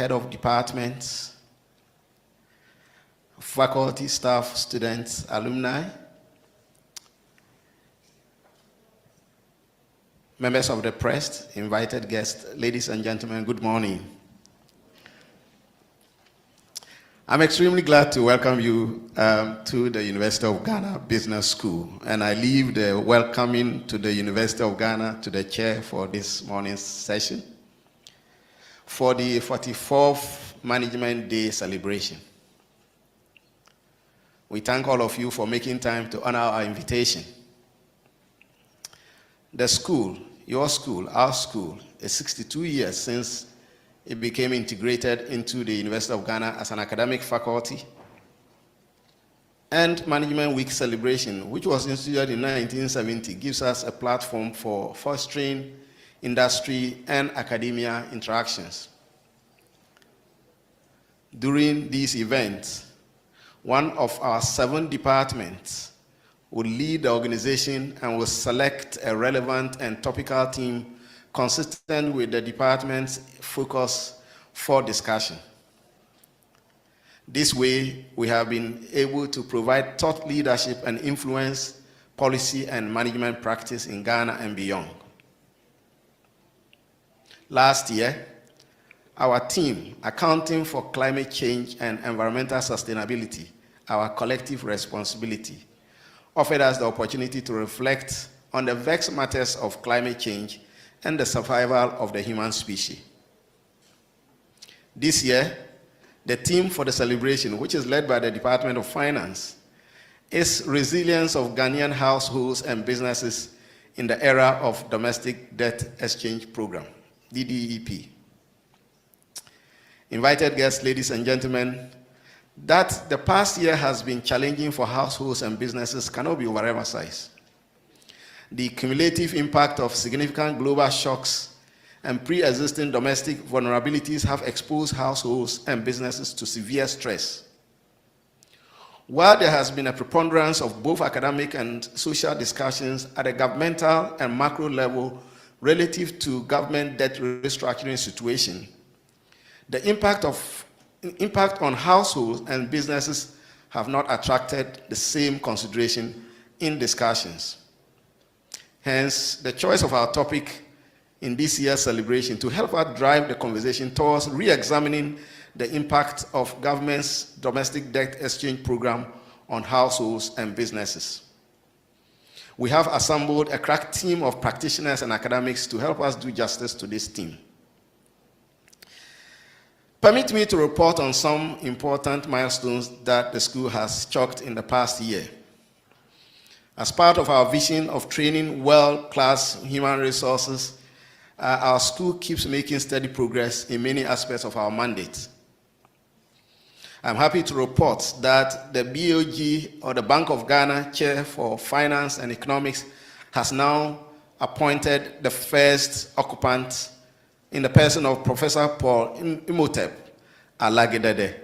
head of departments, faculty, staff, students, alumni, members of the press, invited guests, ladies and gentlemen, good morning. I'm extremely glad to welcome you to the University of Ghana Business School, and I leave the welcoming to the University of Ghana to the chair for this morning's session for the 44th Management Day celebration. We thank all of you for making time to honor our invitation. The school, your school, our school, is 62 years since it became integrated into the University of Ghana as an academic faculty. And Management Week celebration, which was instituted in 1970, gives us a platform for fostering industry and academia interactions. During these events, one of our 7 departments will lead the organization and will select a relevant and topical theme consistent with the department's focus for discussion. This way, we have been able to provide thought leadership and influence policy and management practice in Ghana and beyond. Last year, our team, Accounting for Climate Change and Environmental Sustainability, our collective responsibility, offered us the opportunity to reflect on the vexed matters of climate change and the survival of the human species. This year, the theme for the celebration, which is led by the Department of Finance, is Resilience of Ghanaian Households and Businesses in the Era of Domestic Debt Exchange Program, DDEP. Invited guests, ladies and gentlemen, that the past year has been challenging for households and businesses cannot be overemphasized. The cumulative impact of significant global shocks and pre-existing domestic vulnerabilities have exposed households and businesses to severe stress. While there has been a preponderance of both academic and social discussions at a governmental and macro level relative to government debt restructuring situation, the impact on households and businesses have not attracted the same consideration in discussions. Hence, the choice of our topic in this year's celebration to help us drive the conversation towards re-examining the impact of government's domestic debt exchange program on households and businesses. We have assembled a crack team of practitioners and academics to help us do justice to this theme. Permit me to report on some important milestones that the school has chalked in the past year. As part of our vision of training world-class human resources, our school keeps making steady progress in many aspects of our mandate. I'm happy to report that the BOG, or the Bank of Ghana Chair for Finance and Economics, has now appointed the first occupant in the person of Professor Paul Imhotep Alagedede,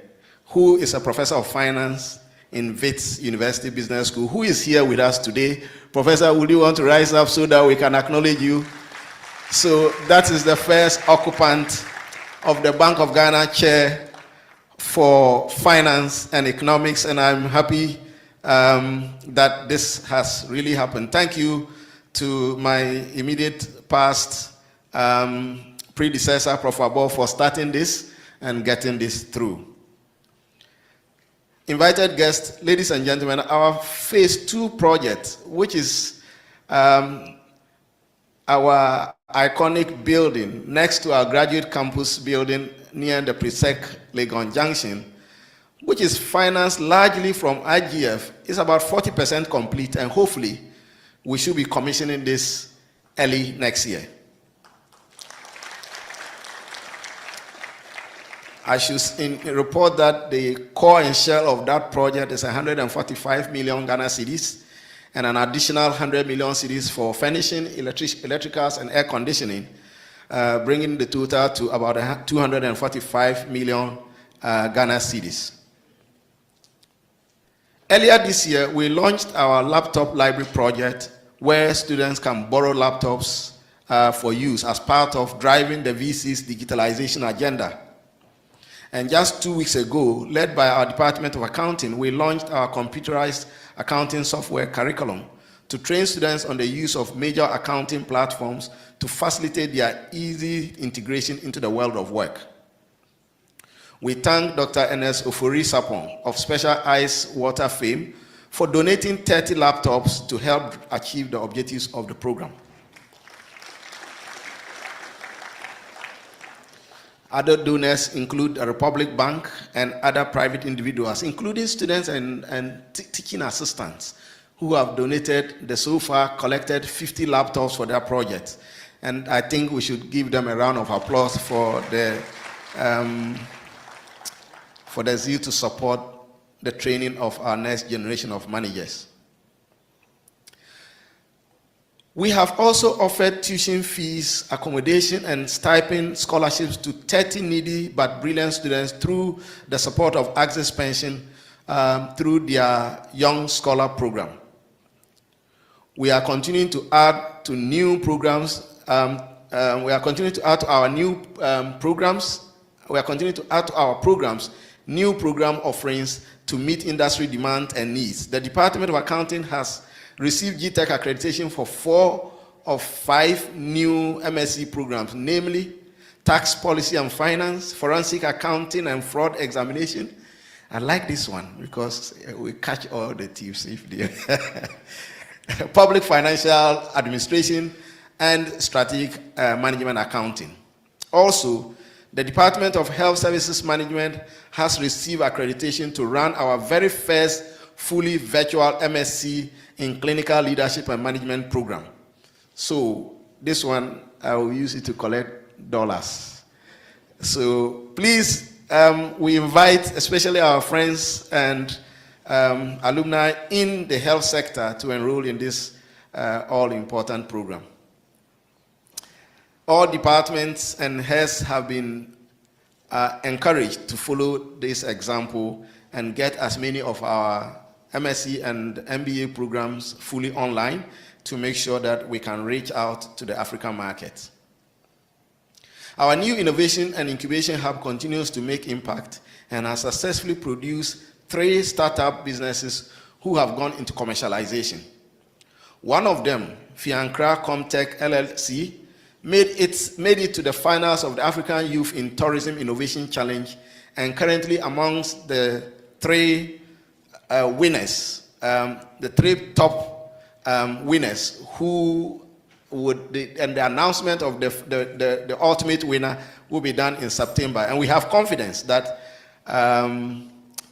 who is a professor of finance in Wits University Business School, who is here with us today. Professor, would you want to rise up so that we can acknowledge you? So that is the first occupant of the Bank of Ghana Chair for Finance and Economics, and I'm happy that this has really happened. Thank you to my immediate past predecessor, Prof. Abo, for starting this and getting this through. Invited guests, ladies and gentlemen, our Phase 2 project, which is our iconic building next to our graduate campus building near the Presec Legon Junction, which is financed largely from IGF, is about 40% complete, and hopefully we should be commissioning this early next year. I should report that the core and shell of that project is 145 million Ghana cedis and an additional 100 million cedis for furnishing, electricals, and air conditioning, bringing the total to about 245 million Ghana cedis. Earlier this year, we launched our laptop library project where students can borrow laptops for use as part of driving the VC's digitalization agenda. And just 2 weeks ago, led by our Department of Accounting, we launched our computerized accounting software curriculum to train students on the use of major accounting platforms to facilitate their easy integration into the world of work. We thank Dr. Ernest Ofori Sapon of Special Ice Water fame for donating 30 laptops to help achieve the objectives of the program. Other donors include the Republic Bank and other private individuals, including students and teaching assistants who have donated the so far collected 50 laptops for their project. And I think we should give them a round of applause for the zeal to support the training of our next generation of managers. We have also offered tuition fees, accommodation, and stipend scholarships to 30 needy but brilliant students through the support of Access Pension through their Young Scholar program. We are continuing to add to new programs. We are continuing to add to our new programs. We are continuing to add to our programs new program offerings to meet industry demand and needs. The Department of Accounting has received GTech accreditation for 4 of 5 new MSc programs, namely Tax Policy and Finance, Forensic Accounting and Fraud Examination. I like this one because we catch all the thieves if they Public Financial Administration and Strategic Management Accounting. Also, the Department of Health Services Management has received accreditation to run our very first fully virtual MSc in Clinical Leadership and Management program. So this one, I will use it to collect dollars. So please, we invite especially our friends and alumni in the health sector to enroll in this all-important program. All departments and heads have been encouraged to follow this example and get as many of our MSc and MBA programs fully online to make sure that we can reach out to the African market. Our new innovation and incubation hub continues to make impact and has successfully produced 3 startup businesses who have gone into commercialization. One of them, Fiancra Comtech LLC, made it to the finals of the African Youth in Tourism Innovation Challenge and currently amongst the 3 winners, the 3 top winners who would, and the announcement of the ultimate winner will be done in September. And we have confidence that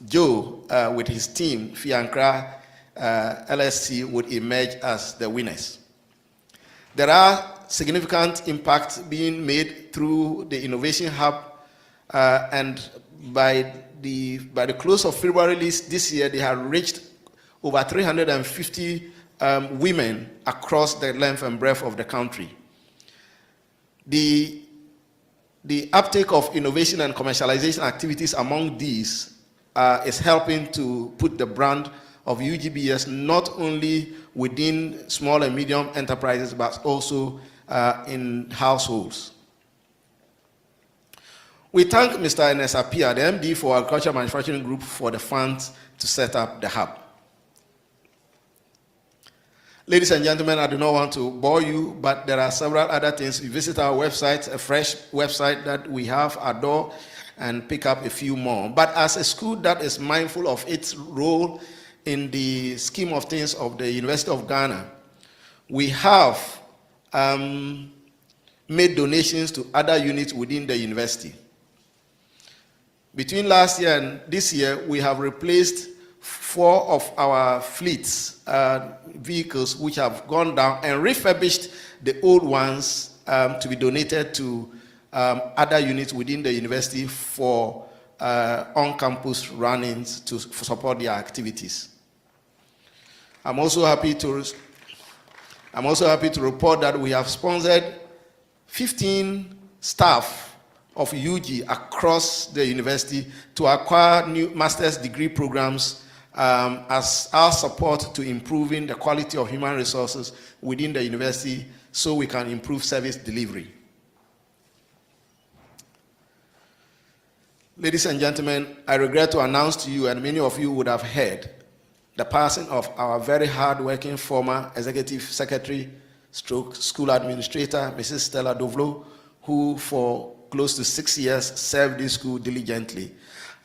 Joe, with his team, Fiancra LSC, would emerge as the winners. There are significant impacts being made through the Innovation Hub, and by the close of February this year, they have reached over 350 women across the length and breadth of the country. The uptake of innovation and commercialization activities among these is helping to put the brand of UGBS not only within small and medium enterprises, but also in households. We thank Mr. Ernest Apia, the MD for Agriculture Manufacturing Group, for the funds to set up the hub. Ladies and gentlemen, I do not want to bore you, but there are several other things. You visit our website, a fresh website that we have, Adore, and pick up a few more. But as a school that is mindful of its role in the scheme of things of the University of Ghana, we have made donations to other units within the university. Between last year and this year, we have replaced 4 of our fleets, vehicles which have gone down, and refurbished the old ones to be donated to other units within the university for on-campus run-ins to support their activities. I'm also happy to report that we have sponsored 15 staff of UG across the university to acquire new master's degree programs as our support to improving the quality of human resources within the university so we can improve service delivery. Ladies and gentlemen, I regret to announce to you, and many of you would have heard, the passing of our very hard-working former executive secretary, stroke school administrator, Mrs. Stella Dovlo, who for close to 6 years served this school diligently,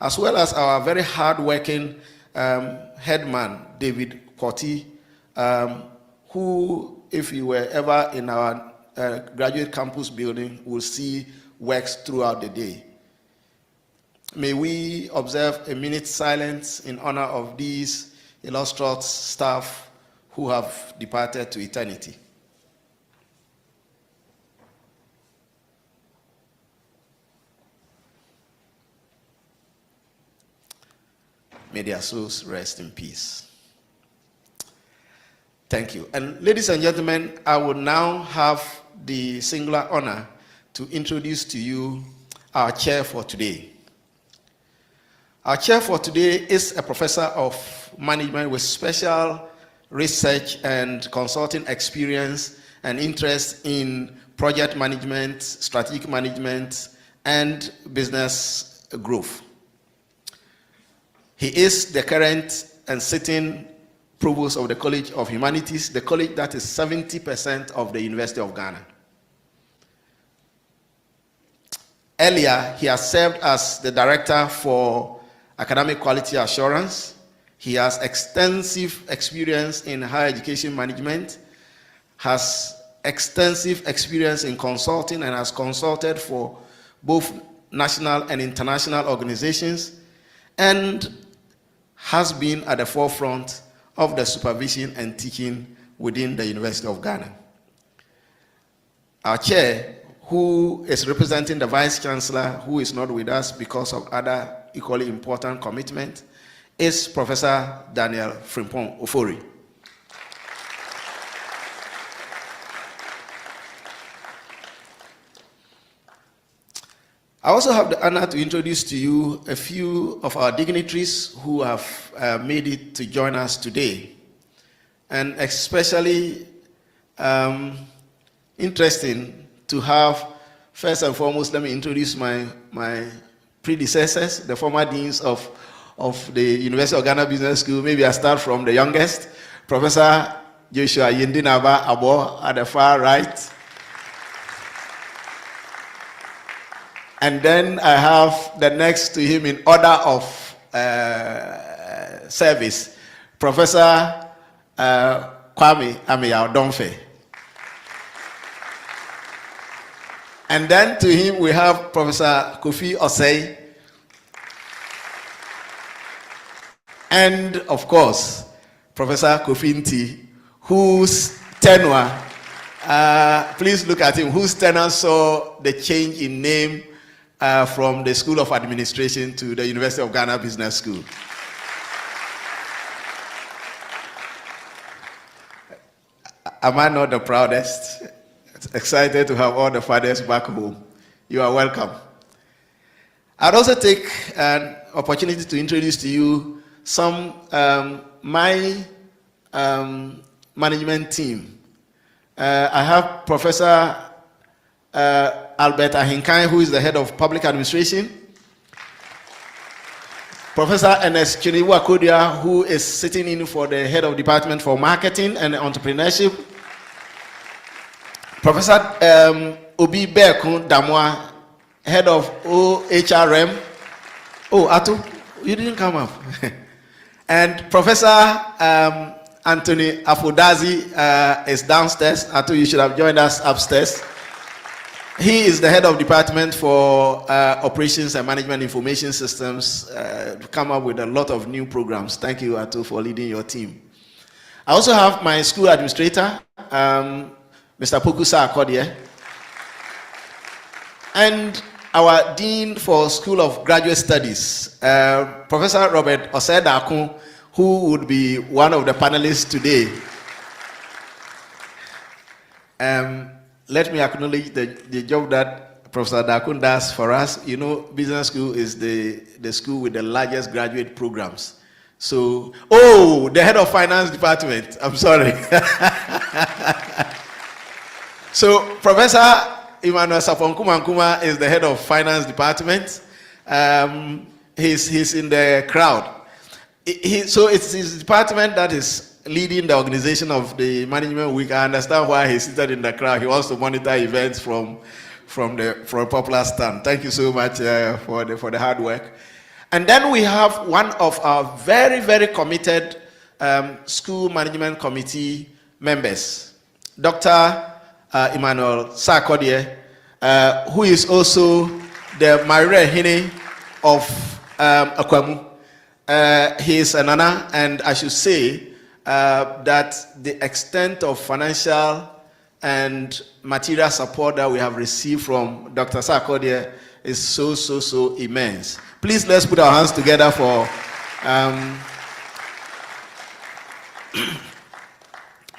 as well as our very hard-working headman, David Koti, who, if you were ever in our graduate campus building, will see works throughout the day. May we observe a minute's silence in honor of these illustrious staff who have departed to eternity. May their souls rest in peace. Thank you. And ladies and gentlemen, I would now have the singular honor to introduce to you our chair for today. Our chair for today is a professor of management with special research and consulting experience and interest in project management, strategic management, and business growth. He is the current and sitting provost of the College of Humanities, the college that is 70% of the University of Ghana. Earlier, he has served as the director for academic quality assurance. He has extensive experience in higher education management, has extensive experience in consulting, and has consulted for both national and international organizations, and has been at the forefront of the supervision and teaching within the University of Ghana. Our chair, who is representing the Vice Chancellor, who is not with us because of other equally important commitment, is Professor Daniel Frimpong Ofori. I also have the honor to introduce to you a few of our dignitaries who have made it to join us today. And especially interesting to have, first and foremost, let me introduce my predecessors, the former deans of the University of Ghana Business School. Maybe I start from the youngest, Professor Joshua Yindinaba Abo at the far right. And then I have the next to him in order of service, Professor Kwame Ameyao-Domfe. And then to him we have Professor Kofi Osei. And of course, Professor Kofi Nti, whose tenure, please look at him, whose tenure saw the change in name from the School of Administration to the University of Ghana Business School. Am I not the proudest? Excited to have all the fathers back home. You are welcome. I'd also take an opportunity to introduce to you some my management team. I have Professor Albert Ahinkai, who is the head of public administration. Professor Ernest Chiniwa Kodia, who is sitting in for the head of department for marketing and entrepreneurship. Professor Obi Bekun Damwa, head of OHRM. Oh, Atu, you didn't come up. And Professor Anthony Afodazi is downstairs. Atu, you should have joined us upstairs. He is the head of department for operations and management information systems, come up with a lot of new programs. Thank you, Atu, for leading your team. I also have my school administrator, Mr. Pokusa Akodie, and our Dean for School of Graduate Studies, Professor Robert Osedakun, who would be one of the panelists today. Let me acknowledge the job that Professor Dakun does for us. You know, business school is the school with the largest graduate programs. So, the head of finance department, I'm sorry. So, Professor Emmanuel Sapon Kumankuma is the head of finance department. He's in the crowd. So it's his department that is leading the organization of the management week. I understand why he's seated in the crowd. He wants to monitor events from a popular stand. Thank you so much for the hard work. And then we have one of our very, very committed school management committee members, Dr. Emmanuel Sarkodie, who is also the Maire Hine of Akwamu. He is a Nana, and I should say that the extent of financial and material support that we have received from Dr. Sarkodie is so immense. Please, let's put our hands together for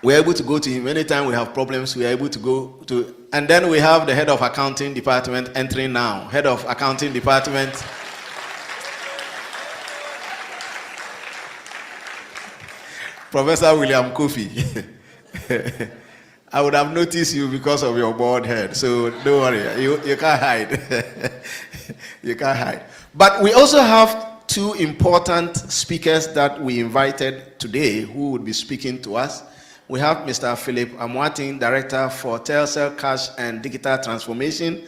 we're able to go to him anytime we have problems. We are able to go to, and then we have the head of accounting department entering now. Head of accounting department. Professor William Kofi. I would have noticed you because of your bald head, so don't worry, you can't hide. You can't hide. But we also have two important speakers that we invited today who would be speaking to us. We have Mr. Philip Amwating, Director for Telcel Cash and Digital Transformation.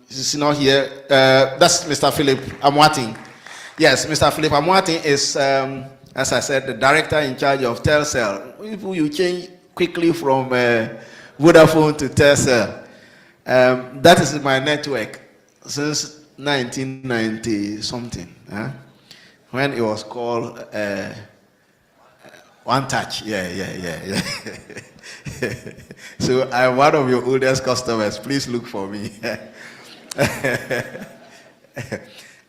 He's not here. That's Mr. Philip Amwating. Yes, Mr. Philip Amwating is, as I said, the Director in charge of Telcel. If you change quickly from Vodafone to Telcel, that is my network since 1990 something, when it was called One Touch. Yeah. So I'm one of your oldest customers. Please look for me.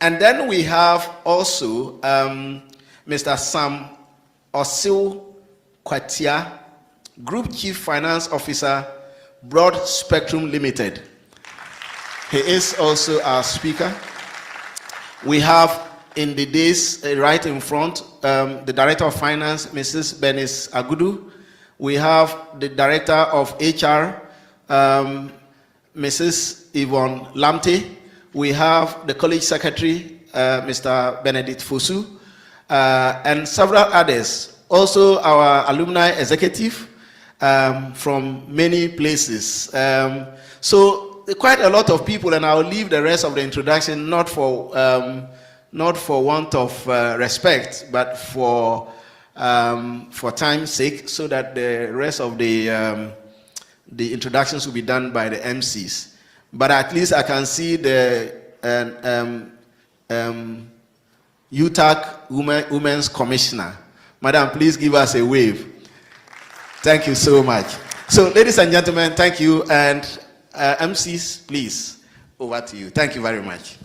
And then we have also Mr. Sam Osil Kwatia, Group Chief Finance Officer, Broad Spectrum Limited. He is also our speaker. We have in the days right in front, the Director of Finance, Mrs. Bernice Agudu. We have the Director of HR, Mrs. Yvonne Lamte. We have the College Secretary, Mr. Benedict Fosu, and several others. Also our alumni executive from many places. So quite a lot of people, and I'll leave the rest of the introduction not for want of respect, but for time's sake, so that the rest of the introductions will be done by the MCs. But at least I can see the UTAC Women's Commissioner. Madam, please give us a wave. Thank you so much. So, ladies and gentlemen, thank you, and MCs, please, over to you. Thank you very much.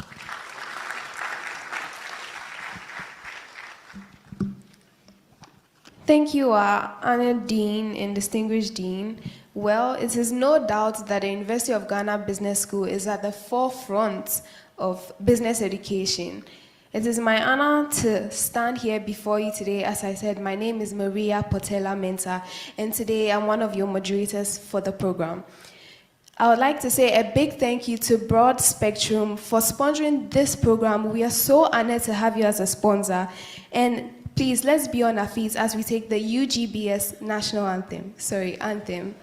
Thank you, honored Dean and distinguished Dean. Well, it is no doubt that the University of Ghana Business School is at the forefront of business education. It is my honor to stand here before you today. As I said, my name is Maria Potela Mensah, and today I'm one of your moderators for the program. I would like to say a big thank you to Broad Spectrum for sponsoring this program. We are so honored to have you as a sponsor. And please, let's be on our feet as we take the UGBS National Anthem. Sorry, Anthem.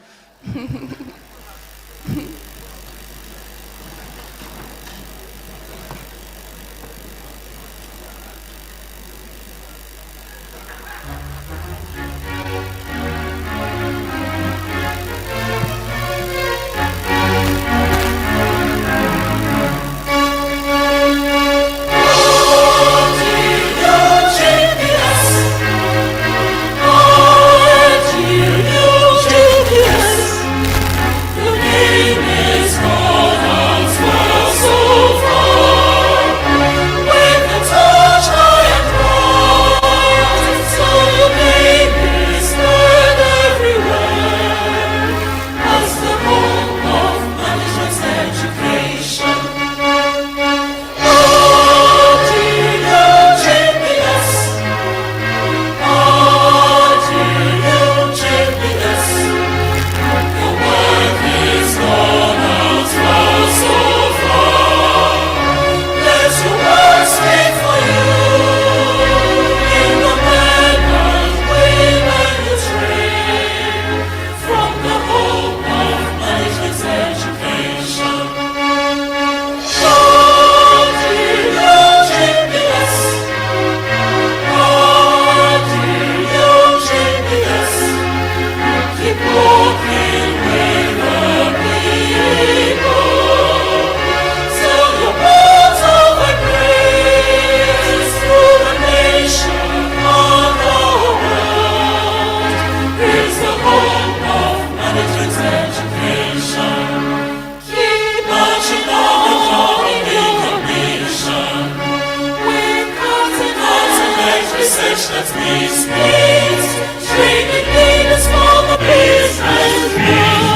that meets needs, training leaders for the business world.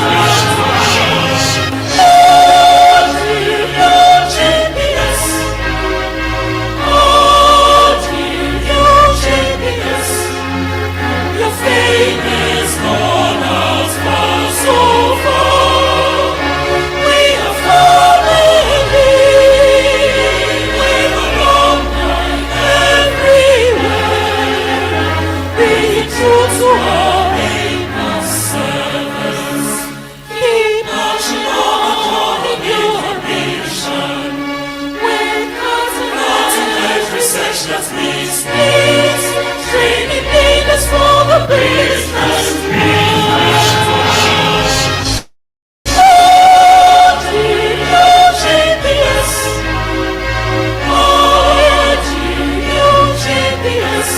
Oh, dear your champions. Oh, dear your champions. Your fame is gone out far, so far. We have family with a long line everywhere. Be true to our aim of service. Keep marching on in your mission. With cutting-edge research that meets needs, training leaders for the business world. Oh, dear your champions. Oh, dear your champions.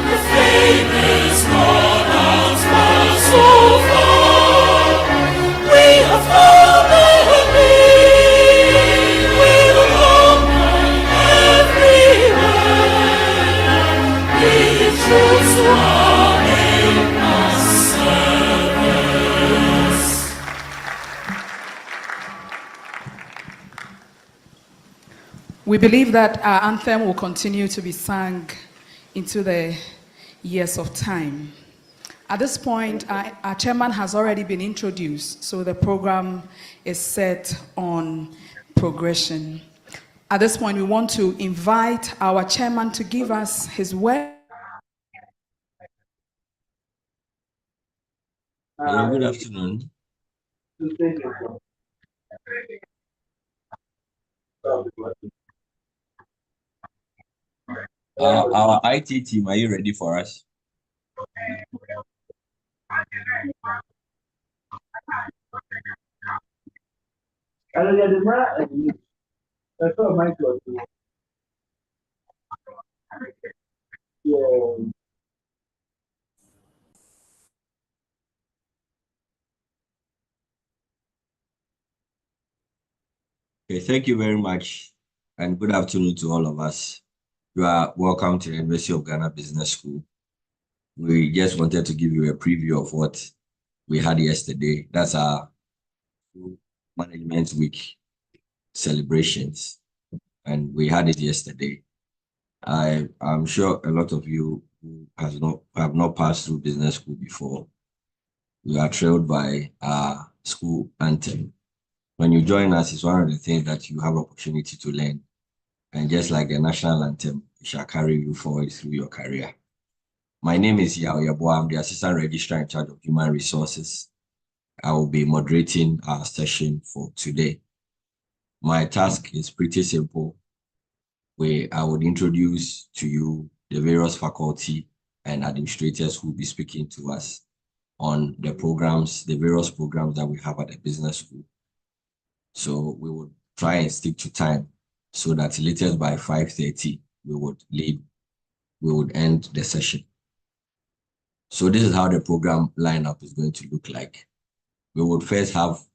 The fame is gone out far, so far. We have family with a long line everywhere. Be true to our aim of service. We believe that our anthem will continue to be sung into the years of time. At this point, our chairman has already been introduced, so the program is set on progression. At this point, we want to invite our chairman to give us his word. Hello, good afternoon. Our IT team, are you ready for us? Okay, thank you very much, and good afternoon to all of us. You are welcome to the University of Ghana Business School. We just wanted to give you a preview of what we had yesterday. That's our Management Week celebrations, and we had it yesterday. I'm sure a lot of you who have not passed through business school before, you are thrilled by our school anthem. When you join us, it's one of the things that you have opportunity to learn. And just like the national anthem, it shall carry you forward through your career. My name is Yao Yabo. I'm the Assistant Registrar in charge of Human Resources. I will be moderating our session for today. My task is pretty simple, where I would introduce to you the various faculty and administrators who will be speaking to us on the programs, the various programs that we have at the business school. So we would try and stick to time so that latest by 5:30, we would end the session. So this is how the program lineup is going to look like. We would first have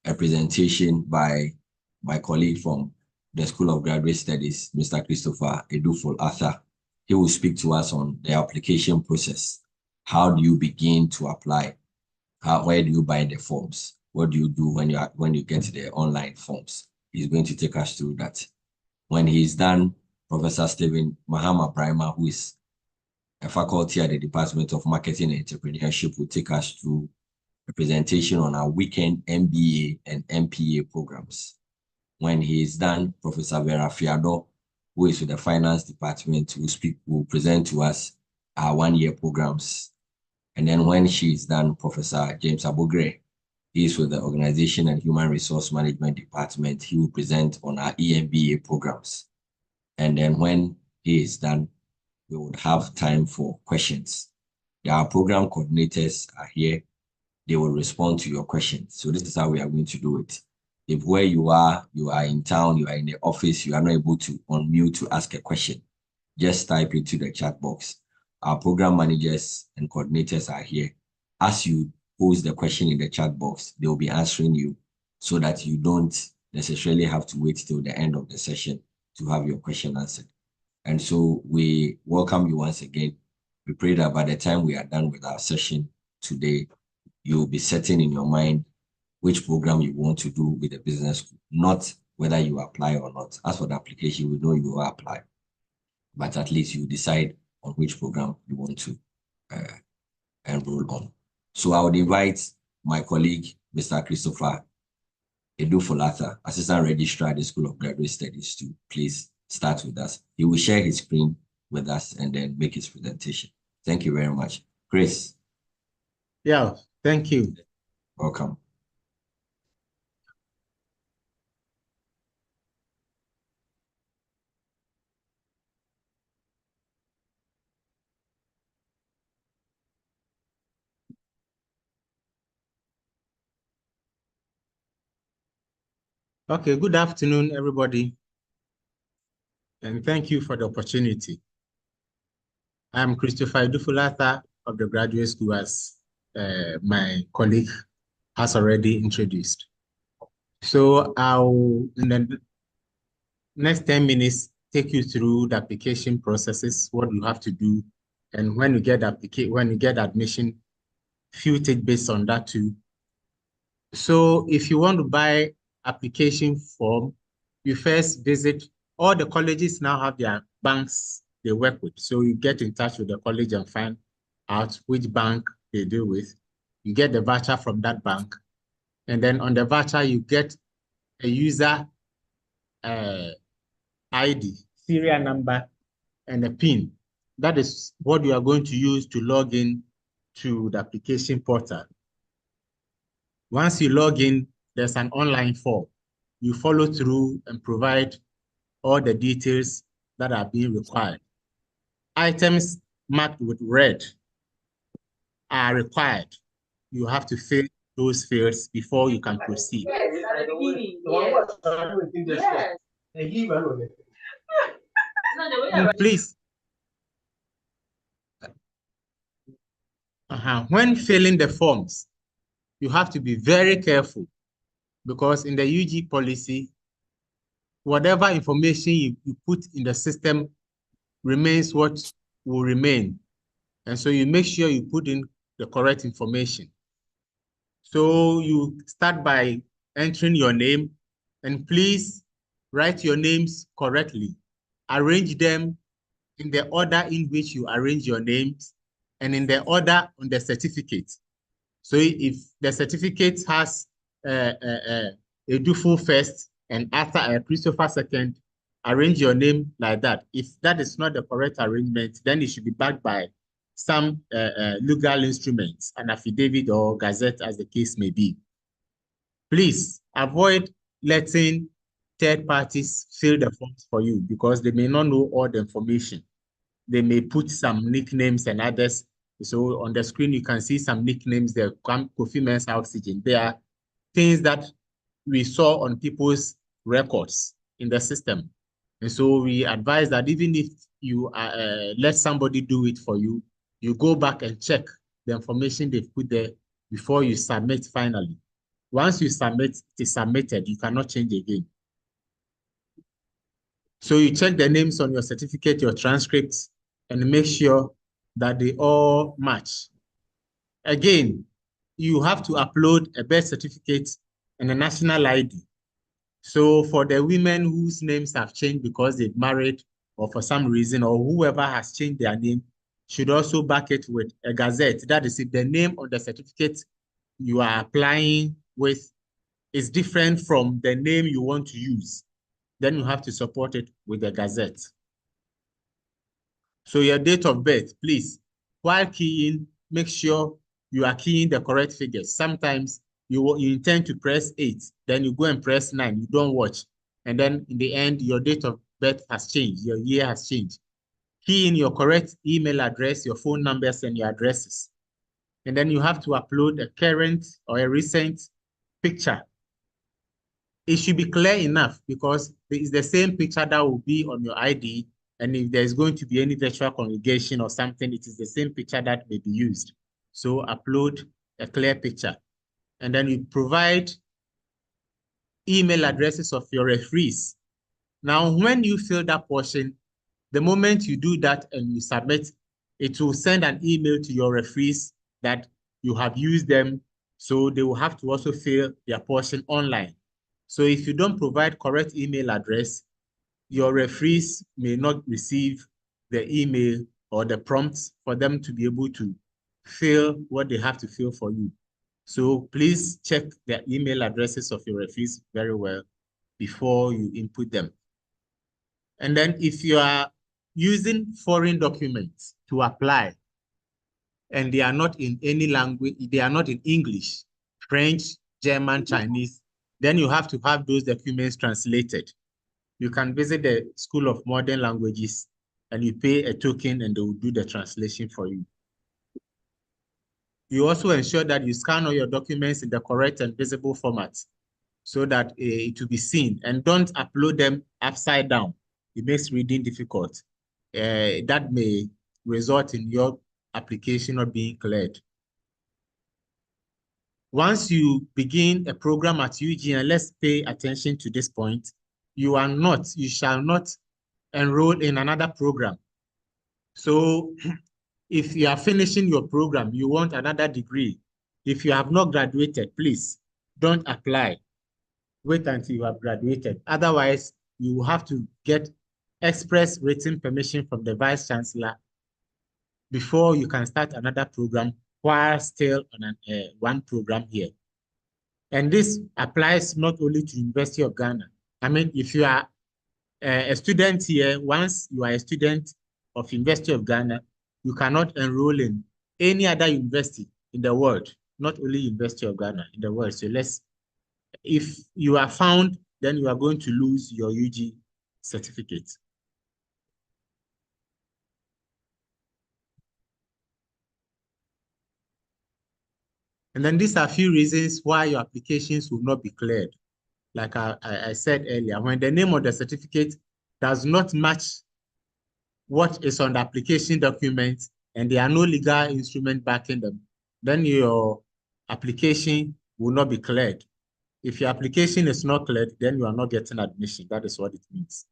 a presentation by my colleague from the School of Graduate Studies, Mr. Christopher Eduful Arthur. He will speak to us on the application process. How do you begin to apply? Where do you buy the forms? What do you do when you get the online forms? He's going to take us through that. When he's done, Professor Stephen Mahama Prima, who is a faculty at the Department of Marketing and Entrepreneurship, will take us through a presentation on our weekend MBA and MPA programs. When he is done, Professor Vera Fiado, who is with the Finance Department, will present to us our one-year programs. And then when she is done, Professor James Abogre, he is with the Organization and Human Resource Management Department. He will present on our EMBA programs. And then when he is done, we would have time for questions. Our program coordinators are here. They will respond to your questions. So this is how we are going to do it. If where you are in town, you are in the office, you are not able to unmute to ask a question, just type into the chat box. Our program managers and coordinators are here. As you pose the question in the chat box, they will be answering you so that you don't necessarily have to wait till the end of the session to have your question answered. And so we welcome you once again. We pray that by the time we are done with our session today, you'll be setting in your mind which program you want to do with the business school, not whether you apply or not. As for the application, we know you will apply, but at least you decide on which program you want to enroll on. So I would invite my colleague, Mr. Christopher Edufolata, Assistant Registrar at the School of Graduate Studies, to please start with us. He will share his screen with us and then make his presentation. Thank you very much. Chris. Yeah, thank you. Welcome. Okay, good afternoon, everybody. And thank you for the opportunity. I'm Christopher Edufulata of the Graduate School, as my colleague has already introduced. So I'll, in the next 10 minutes, take you through the application processes, what you have to do, and when you get admission, few take based on that too. So if you want to buy application form, you first visit, all the colleges now have their banks they work with. So you get in touch with the college and find out which bank they deal with. You get the voucher from that bank. And then on the voucher, you get a user ID, serial number, and a PIN. That is what you are going to use to log in to the application portal. Once you log in, there's an online form. You follow through and provide all the details that are being required. Items marked with red are required. You have to fill those fields before you can proceed. Please. When filling the forms, you have to be very careful, because in the UG policy, whatever information you put in the system remains what will remain. And so you make sure you put in the correct information. So you start by entering your name, and please write your names correctly. Arrange them in the order in which you arrange your names and in the order on the certificate. So if the certificate has Eduful first and after Christopher second, arrange your name like that. If that is not the correct arrangement, then it should be backed by some legal instruments, an affidavit or gazette, as the case may be. Please avoid letting third parties fill the forms for you, because they may not know all the information. They may put some nicknames and others. So on the screen, you can see some nicknames there, Kofi Men's Oxygen. They are things that we saw on people's records in the system. And so we advise that even if you let somebody do it for you, you go back and check the information they've put there before you submit finally. Once you submit, it is submitted. You cannot change again. So you check the names on your certificate, your transcripts, and make sure that they all match. Again, you have to upload a birth certificate and a national ID. So for the women whose names have changed because they've married or for some reason, or whoever has changed their name, should also back it with a gazette. That is, if the name on the certificate you are applying with is different from the name you want to use, then you have to support it with a gazette. So your date of birth, please, while keying, make sure you are keying the correct figures. Sometimes you intend to press 8, then you go and press 9, you don't watch. And then in the end, your date of birth has changed, your year has changed. Key in your correct email address, your phone numbers, and your addresses. And then you have to upload a current or a recent picture. It should be clear enough, because it's the same picture that will be on your ID. And if there's going to be any virtual congregation or something, it is the same picture that may be used. So upload a clear picture. And then you provide email addresses of your referees. Now, when you fill that portion, The moment you do that and you submit, it will send an email to your referees that you have used them, so they will have to also fill their portion online. So if you don't provide correct email address, your referees may not receive the email or the prompts for them to be able to fill what they have to fill for you. So please check the email addresses of your referees very well before you input them. And then if you are using foreign documents to apply and they are not in any language, they are not in English, French, German, Chinese, then you have to have those documents translated. You can visit the School of Modern Languages and you pay a token and they will do the translation for you. You also ensure that you scan all your documents in the correct and visible format so that it will be seen, and don't upload them upside down. It makes reading difficult. That may result in your application not being cleared. Once you begin a program at UG, and let's pay attention to this point, you shall not enroll in another program. So if you are finishing your program, you want another degree, if you have not graduated, please don't apply. Wait until you have graduated. Otherwise, you will have to get express written permission from the Vice Chancellor before you can start another program while still on one program here. And this applies not only to University of Ghana. I mean, if you are a student here, once you are a student of University of Ghana, you cannot enroll in any other university in the world, not only University of Ghana, in the world. So if you are found, then you are going to lose your UG certificate. And then these are a few reasons why your applications will not be cleared. Like I said earlier, when the name of the certificate does not match what is on the application document and there are no legal instrument backing them, then your application will not be cleared. If your application is not cleared, then you are not getting admission. That is what it means.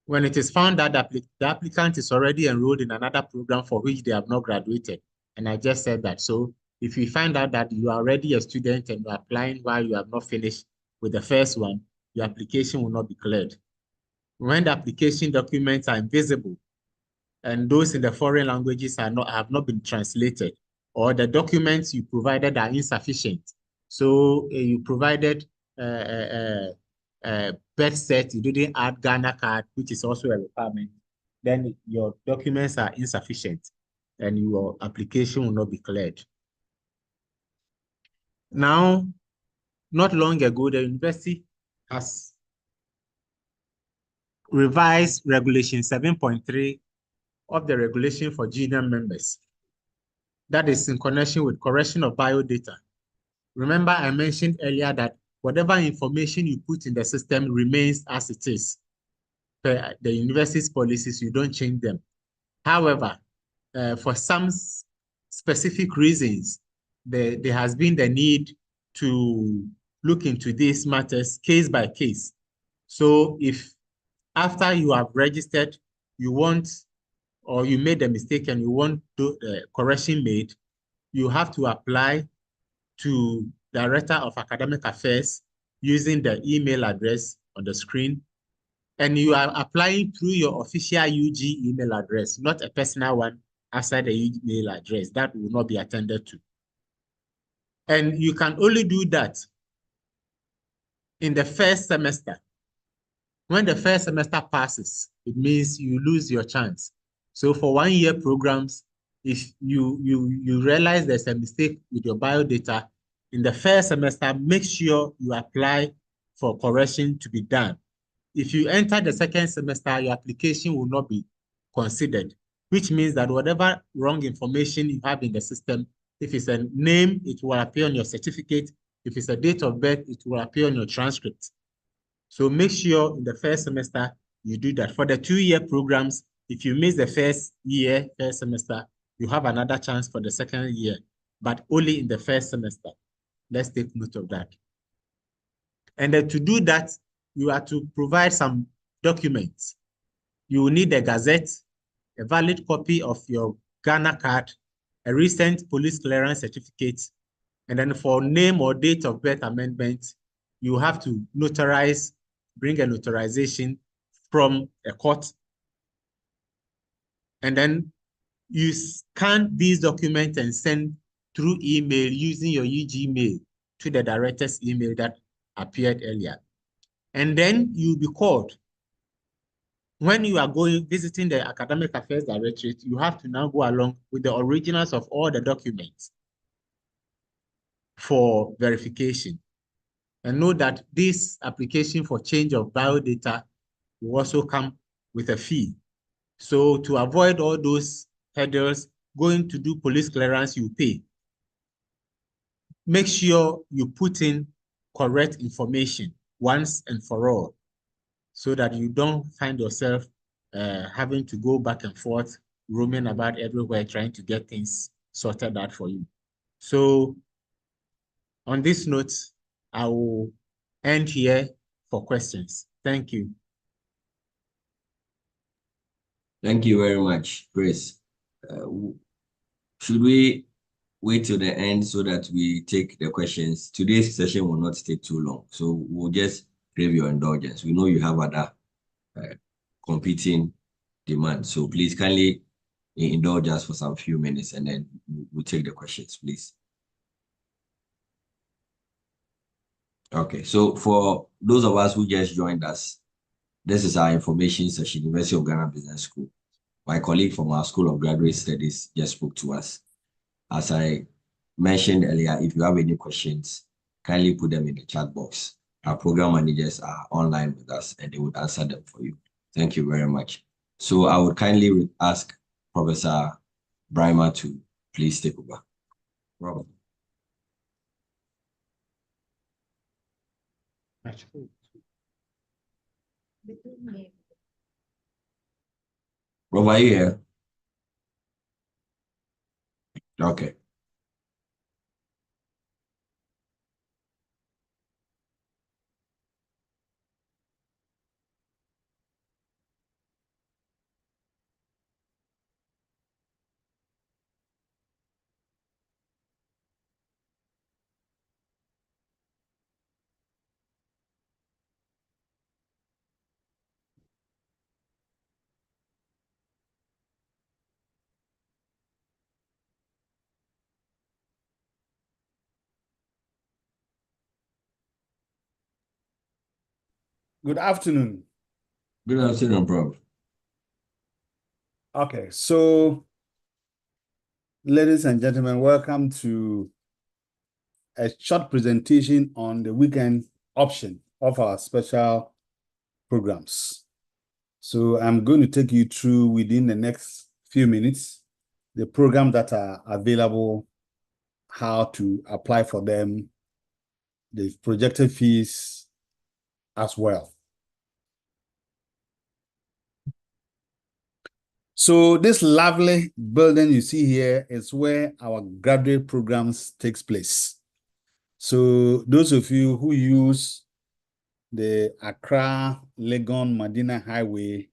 When it is found that the applicant is already enrolled in another program for which they have not graduated, and I just said that. So if we find out that you are already a student and you are applying while you have not finished with the first one, your application will not be cleared. When the application documents are invisible and those in the foreign languages have not been translated, or the documents you provided are insufficient. So you provided birth cert, you didn't add Ghana card, which is also a requirement, then your documents are insufficient and your application will not be cleared. Now, not long ago, the university has revised Regulation 7.3 of the regulation for junior members. That is in connection with correction of biodata. Remember, I mentioned earlier that whatever information you put in the system remains as it is. The university's policies, you don't change them. However, for some specific reasons, there has been the need to look into these matters case by case. So if after you have registered, you want, or you made a mistake and you want the correction made, you have to apply to Director of Academic Affairs using the email address on the screen. And you are applying through your official UG email address, not a personal one outside the email address. That will not be attended to. And you can only do that in the first semester. When the first semester passes, it means you lose your chance. So for 1 year programs, if you realize there's a mistake with your biodata, in the first semester, make sure you apply for correction to be done. If you enter the second semester, your application will not be considered, which means that whatever wrong information you have in the system, if it's a name, it will appear on your certificate. If it's a date of birth, it will appear on your transcript. So make sure in the first semester, you do that. For the 2 year programs, if you miss the first semester, you have another chance for the second year, but only in the first semester. Let's take note of that. And then to do that, you have to provide some documents. You will need a gazette, a valid copy of your Ghana card, a recent police clearance certificate, and then for name or date of birth amendment, you have to notarize, bring a notarization from a court. And then you scan these documents and send through email using your Gmail to the director's email that appeared earlier. And then you'll be called. When you are visiting the Academic Affairs Directorate, you have to now go along with the originals of all the documents for verification. And know that this application for change of biodata will also come with a fee. So to avoid all those hurdles, going to do police clearance, you pay. Make sure you put in correct information once and for all, so that you don't find yourself having to go back and forth, roaming about everywhere, trying to get things sorted out for you. So on this note, I will end here for questions. Thank you. Thank you very much, Chris. Should we wait till the end so that we take the questions? Today's session will not take too long, so we'll just crave your indulgence. We know you have other competing demands, so please kindly indulge us for some few minutes and then we'll take the questions, please. Okay, so for those of us who just joined us, this is our information session, University of Ghana Business School. My colleague from our School of Graduate Studies just spoke to us. As I mentioned earlier, if you have any questions, kindly put them in the chat box. Our program managers are online with us and they would answer them for you. Thank you very much. So I would kindly ask Professor Brimer to please take over. Robert. Rob, are you here? Okay. Good afternoon. Good afternoon, Prof. Okay, so ladies and gentlemen, welcome to a short presentation on the weekend option of our special programs. So I'm going to take you through within the next few minutes the programs that are available, how to apply for them, the projected fees as well. So this lovely building you see here is where our graduate programs takes place. So those of you who use the Accra, Legon, Medina Highway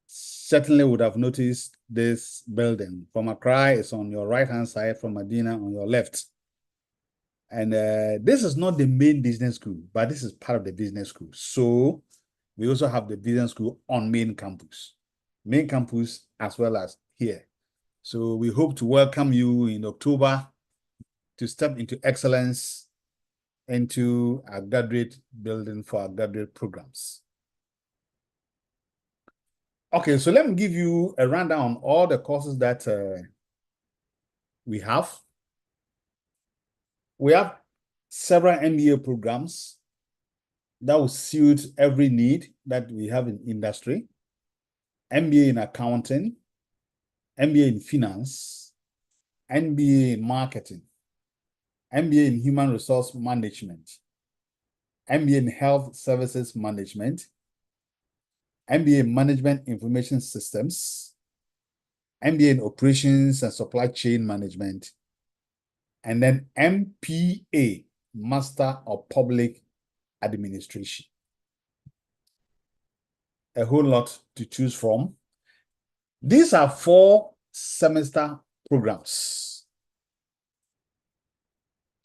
certainly would have noticed this building. From Accra, it's on your right-hand side, from Medina on your left. And this is not the main business school, but this is part of the business school. So we also have the business school on main campus as well as here. So we hope to welcome you in October to step into excellence into a graduate building for our graduate programs. Okay, so let me give you a rundown on all the courses that we have. We have several MBA programs that will suit every need that we have in industry. MBA in accounting, MBA in finance, MBA in marketing, MBA in human resource management, MBA in health services management, MBA in management information systems, MBA in operations and supply chain management, and then MPA, Master of Public Administration. a whole lot to choose from. These are 4-semester programs.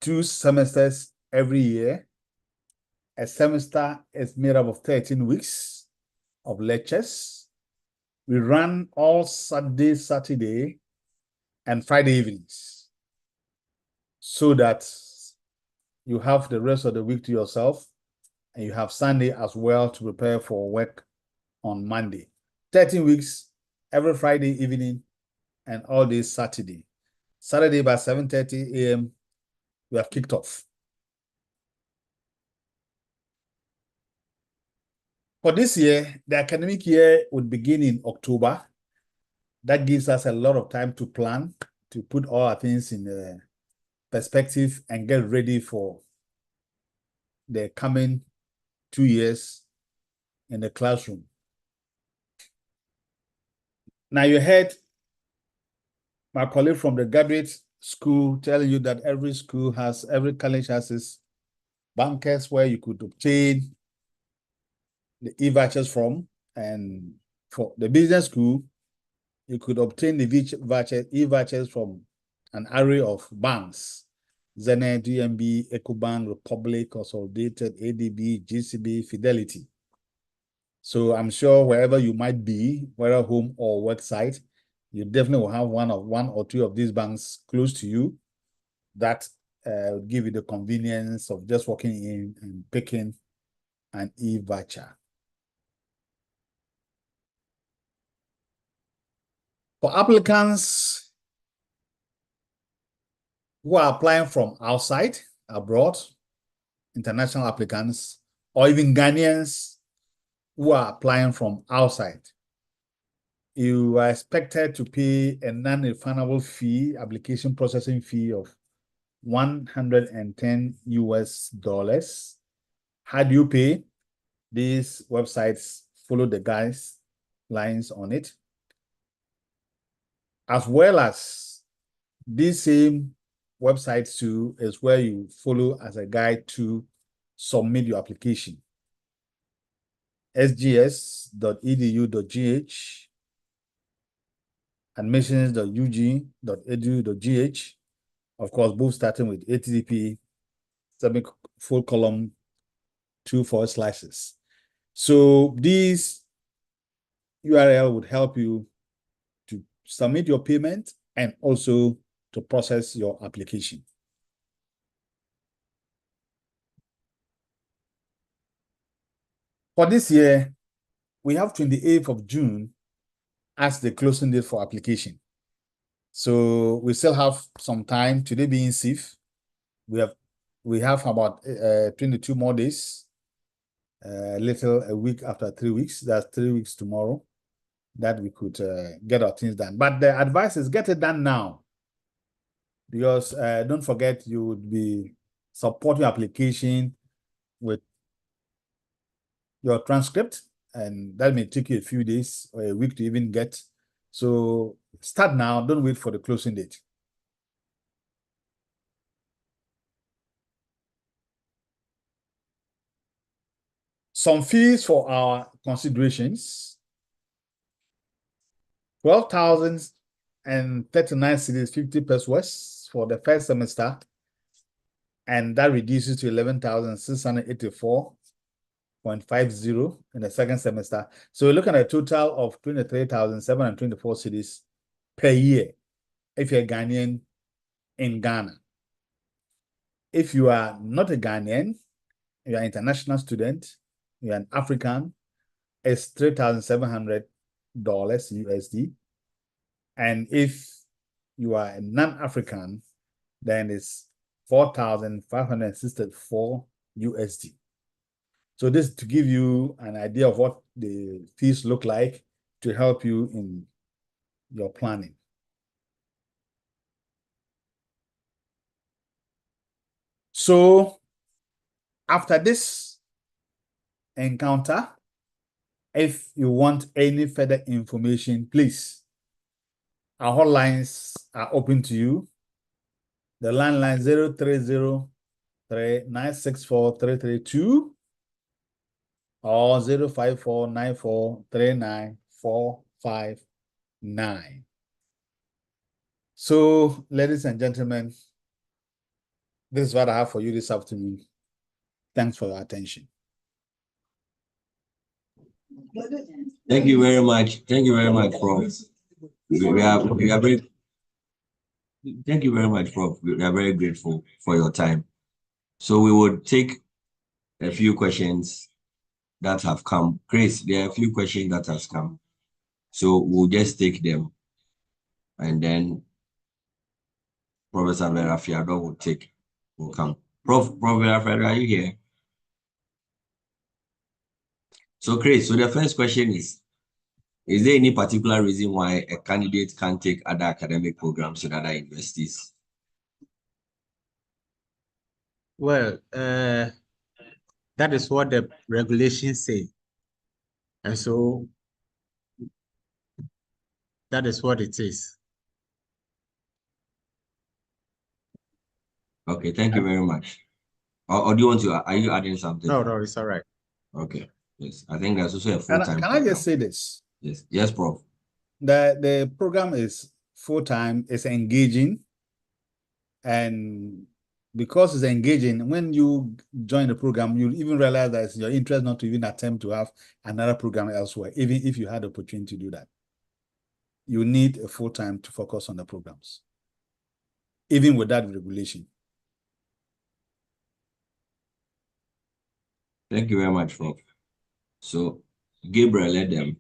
2 semesters every year. A semester is made up of 13 weeks of lectures. We run all Saturday, and Friday evenings, so that you have the rest of the week to yourself, and you have Sunday as well to prepare for work on Monday. 13 weeks, every Friday evening, and all day Saturday. Saturday by 7:30 a.m., we have kicked off. For this year, the academic year would begin in October. That gives us a lot of time to plan, to put all our things in perspective and get ready for the coming 2 years in the classroom. Now, you heard my colleague from the graduate school telling you that every college has its bankers where you could obtain the e-vouchers from, and for the business school, you could obtain the e-vouchers from an array of banks: Zenith, DMB, Ecobank, Republic, Consolidated, ADB, GCB, Fidelity. So I'm sure wherever you might be, whether home or work site, you definitely will have one or two of these banks close to you that will give you the convenience of just walking in and picking an e-voucher. For applicants who are applying from outside, abroad, international applicants, or even Ghanaians who are applying from outside, you are expected to pay a non-refundable fee, application processing fee of $110 US. How do you pay? These websites follow the guidelines on it, as well as these same websites too is where you follow as a guide to submit your application. sgs.edu.gh, admissions.ug.edu.gh, of course, both starting with HTTP, semicolon 2/4. So these URL would help you to submit your payment and also to process your application. For this year, we have 28th of June as the closing date for application. So we still have some time. Today being 6th, we have about 22 more days, a week after 3 weeks. That's 3 weeks tomorrow that we could get our things done. But the advice is get it done now, because don't forget, you would be supporting your application with your transcript, and that may take you a few days or a week to even get. So start now, don't wait for the closing date. Some fees for our considerations: 12,039 cedis, 50 pesos for the first semester, and that reduces to 11,684.50 in the second semester. So we're looking at a total of 23,724 cedis per year if you're a Ghanaian in Ghana. If you are not a Ghanaian, you are an international student, you're an African, it's $3,700 USD. And if you are a non-African, then it's 4,564 USD. So this is to give you an idea of what the fees look like to help you in your planning. So after this encounter, if you want any further information, please, our hotlines are open to you. The landline 030-964-332. or 05494394459. So, ladies and gentlemen, this is what I have for you this afternoon. Thanks for your attention. Thank you very much. Thank you very much, Prof. We are very. Thank you very much, Prof. We are very grateful for your time. So we would take a few questions that have come. Chris, there are a few questions that has come. So we'll just take them. And then Professor Vera Fiado will come. Prof Vera Fiado, are you here? So Chris, so the first question is there any particular reason why a candidate can't take other academic programs in other universities? Well, that is what the regulations say. And so that is what it is. Okay, thank you very much. Or do you want to, are you adding something? No, it's all right. Okay, yes. I think there's also a full-time. Can I just say this? Yes, Prof. The program is full-time, it's engaging, and because it's engaging, when you join the program, you'll even realize that it's your interest not to even attempt to have another program elsewhere, even if you had the opportunity to do that. You need a full-time to focus on the programs, even with that regulation. Thank you very much, Prof. So, Gabriel led them.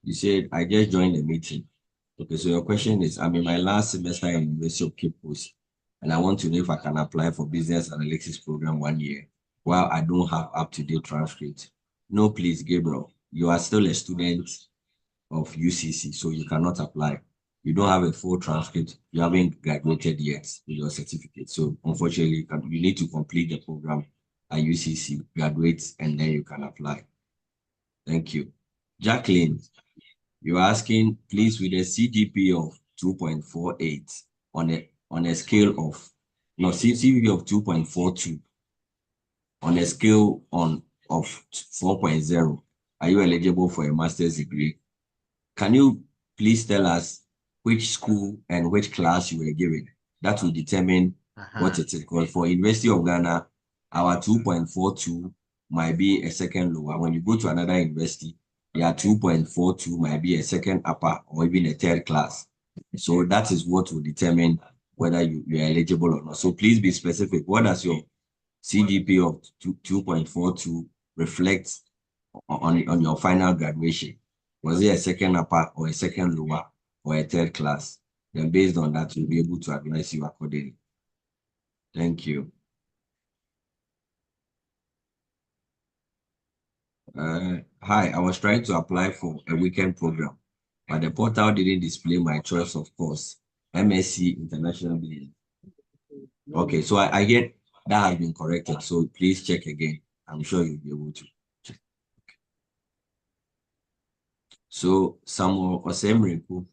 You said, I just joined the meeting. Okay, so your question is, I'm in my last semester in University of Cape Coast, and I want to know if I can apply for business analytics program 1 year while I don't have up-to-date transcript. No, please, Gabriel, you are still a student of UCC, so you cannot apply. You don't have a full transcript. You haven't graduated yet with your certificate. So unfortunately, you need to complete the program at UCC, graduate, and then you can apply. Thank you. Jacqueline, you're asking, please, with a CGP of 2.48 on a scale of, no, CGP of 2.42 on a scale of 4.0, are you eligible for a master's degree? Can you please tell us which school and which class you were given? That will determine what it is. Because for University of Ghana, our 2.42 might be a second lower. When you go to another university, your 2.42 might be a second upper or even a third class. So that is what will determine whether you are eligible or not. So please be specific. What does your CGP of 2.42 reflect on your final graduation? Was it a second upper or a second lower or a third class? Then based on that, we'll be able to advise you accordingly. Thank you. Hi, I was trying to apply for a weekend program, but the portal didn't display my choice of course, MSc International Business. Okay, so I get that has been corrected. So please check again. I'm sure you'll be able to check. Okay. So Samuel Osemriku,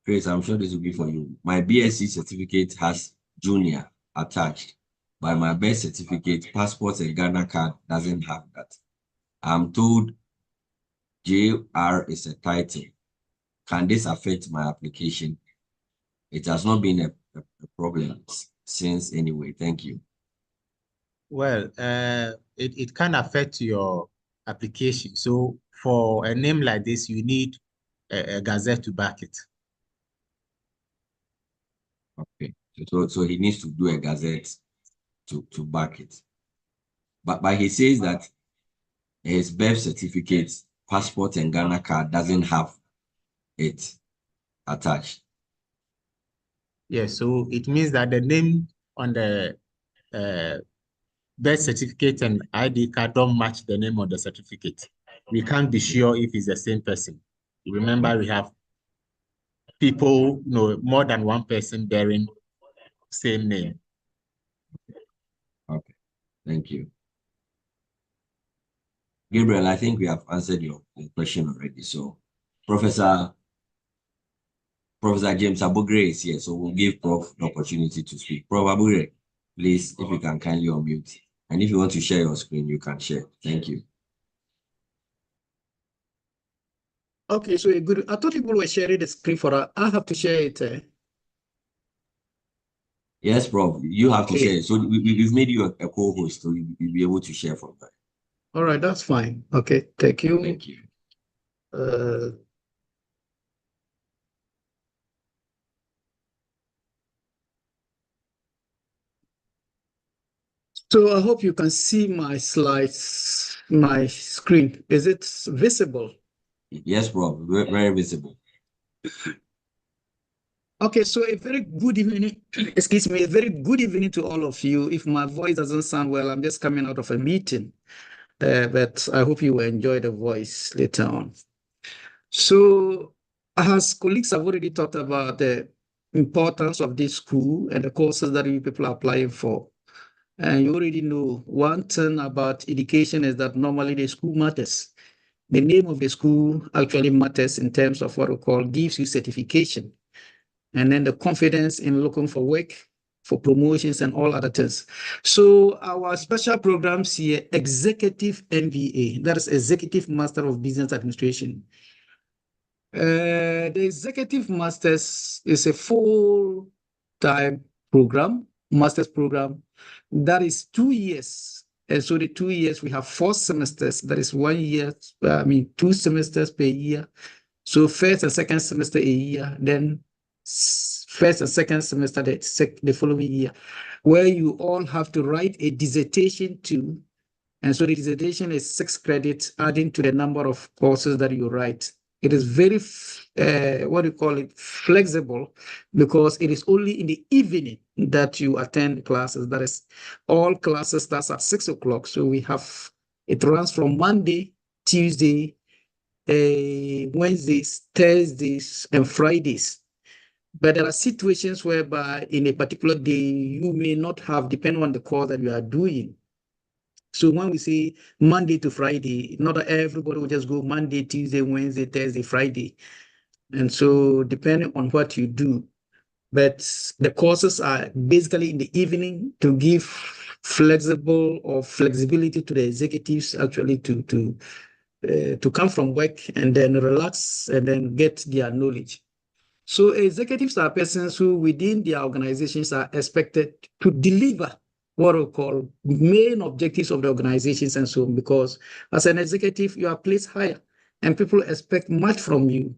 Chris, I'm sure this will be for you. My BSc certificate has junior attached, but my birth certificate, passport, and Ghana card doesn't have that. I'm told JR is a title. Can this affect my application? It has not been a problem since anyway. Thank you. Well, it can affect your application. So for a name like this, you need a gazette to back it. Okay. So he needs to do a gazette to back it. But he says that his birth certificate, passport, and Ghana card doesn't have it attached. Yes, so it means that the name on the birth certificate and ID card don't match the name on the certificate. We can't be sure if it's the same person. Remember, we have people, more than one person bearing same name. Okay, thank you. Gabriel, I think we have answered your question already. So Professor James Abugre is here, so we'll give Prof the opportunity to speak. Prof Abugre, please, if you can kindly unmute. And if you want to share your screen, you can share. Thank you. Okay, so good. I thought people were sharing the screen for us. I have to share it. Yes, Prof. You have to Okay. share. So we've made you a co-host, so you'll be able to share from that. All right, that's fine. Okay, thank you. Thank you. So I hope you can see my slides, my screen. Is it visible? Yes, Prof. Very visible. Okay, so a very good evening, excuse me, a very good evening to all of you. If my voice doesn't sound well, I'm just coming out of a meeting, but I hope you will enjoy the voice later on. So as colleagues have already talked about the importance of this school and the courses that you people are applying for. And you already know one thing about education is that normally the school matters. The name of the school actually matters in terms of what we call gives you certification. And then the confidence in looking for work, for promotions and all other things. So our special programs here, Executive MBA, that is Executive Master of Business Administration. The Executive Masters is a full-time program, master's program, that is 2 years. And so the 2 years, we have 4 semesters, that is 1 year, 2 semesters per year. So first and second semester a year, then first and second semester the following year, where you all have to write a dissertation too. And so the dissertation is 6 credits, adding to the number of courses that you write. It is very, flexible, because it is only in the evening that you attend classes. That is, all classes starts at 6 o'clock. So it runs from Monday, Tuesday, Wednesdays, Thursdays, and Fridays. But there are situations whereby in a particular day, you may not have, depending on the course that you are doing. So when we say Monday to Friday, not everybody will just go Monday, Tuesday, Wednesday, Thursday, Friday. And so depending on what you do, but the courses are basically in the evening to give flexibility to the executives actually to come from work and then relax and then get their knowledge. So executives are persons who within their organizations are expected to deliver what we call main objectives of the organizations and so on, because as an executive, you are placed higher and people expect much from you.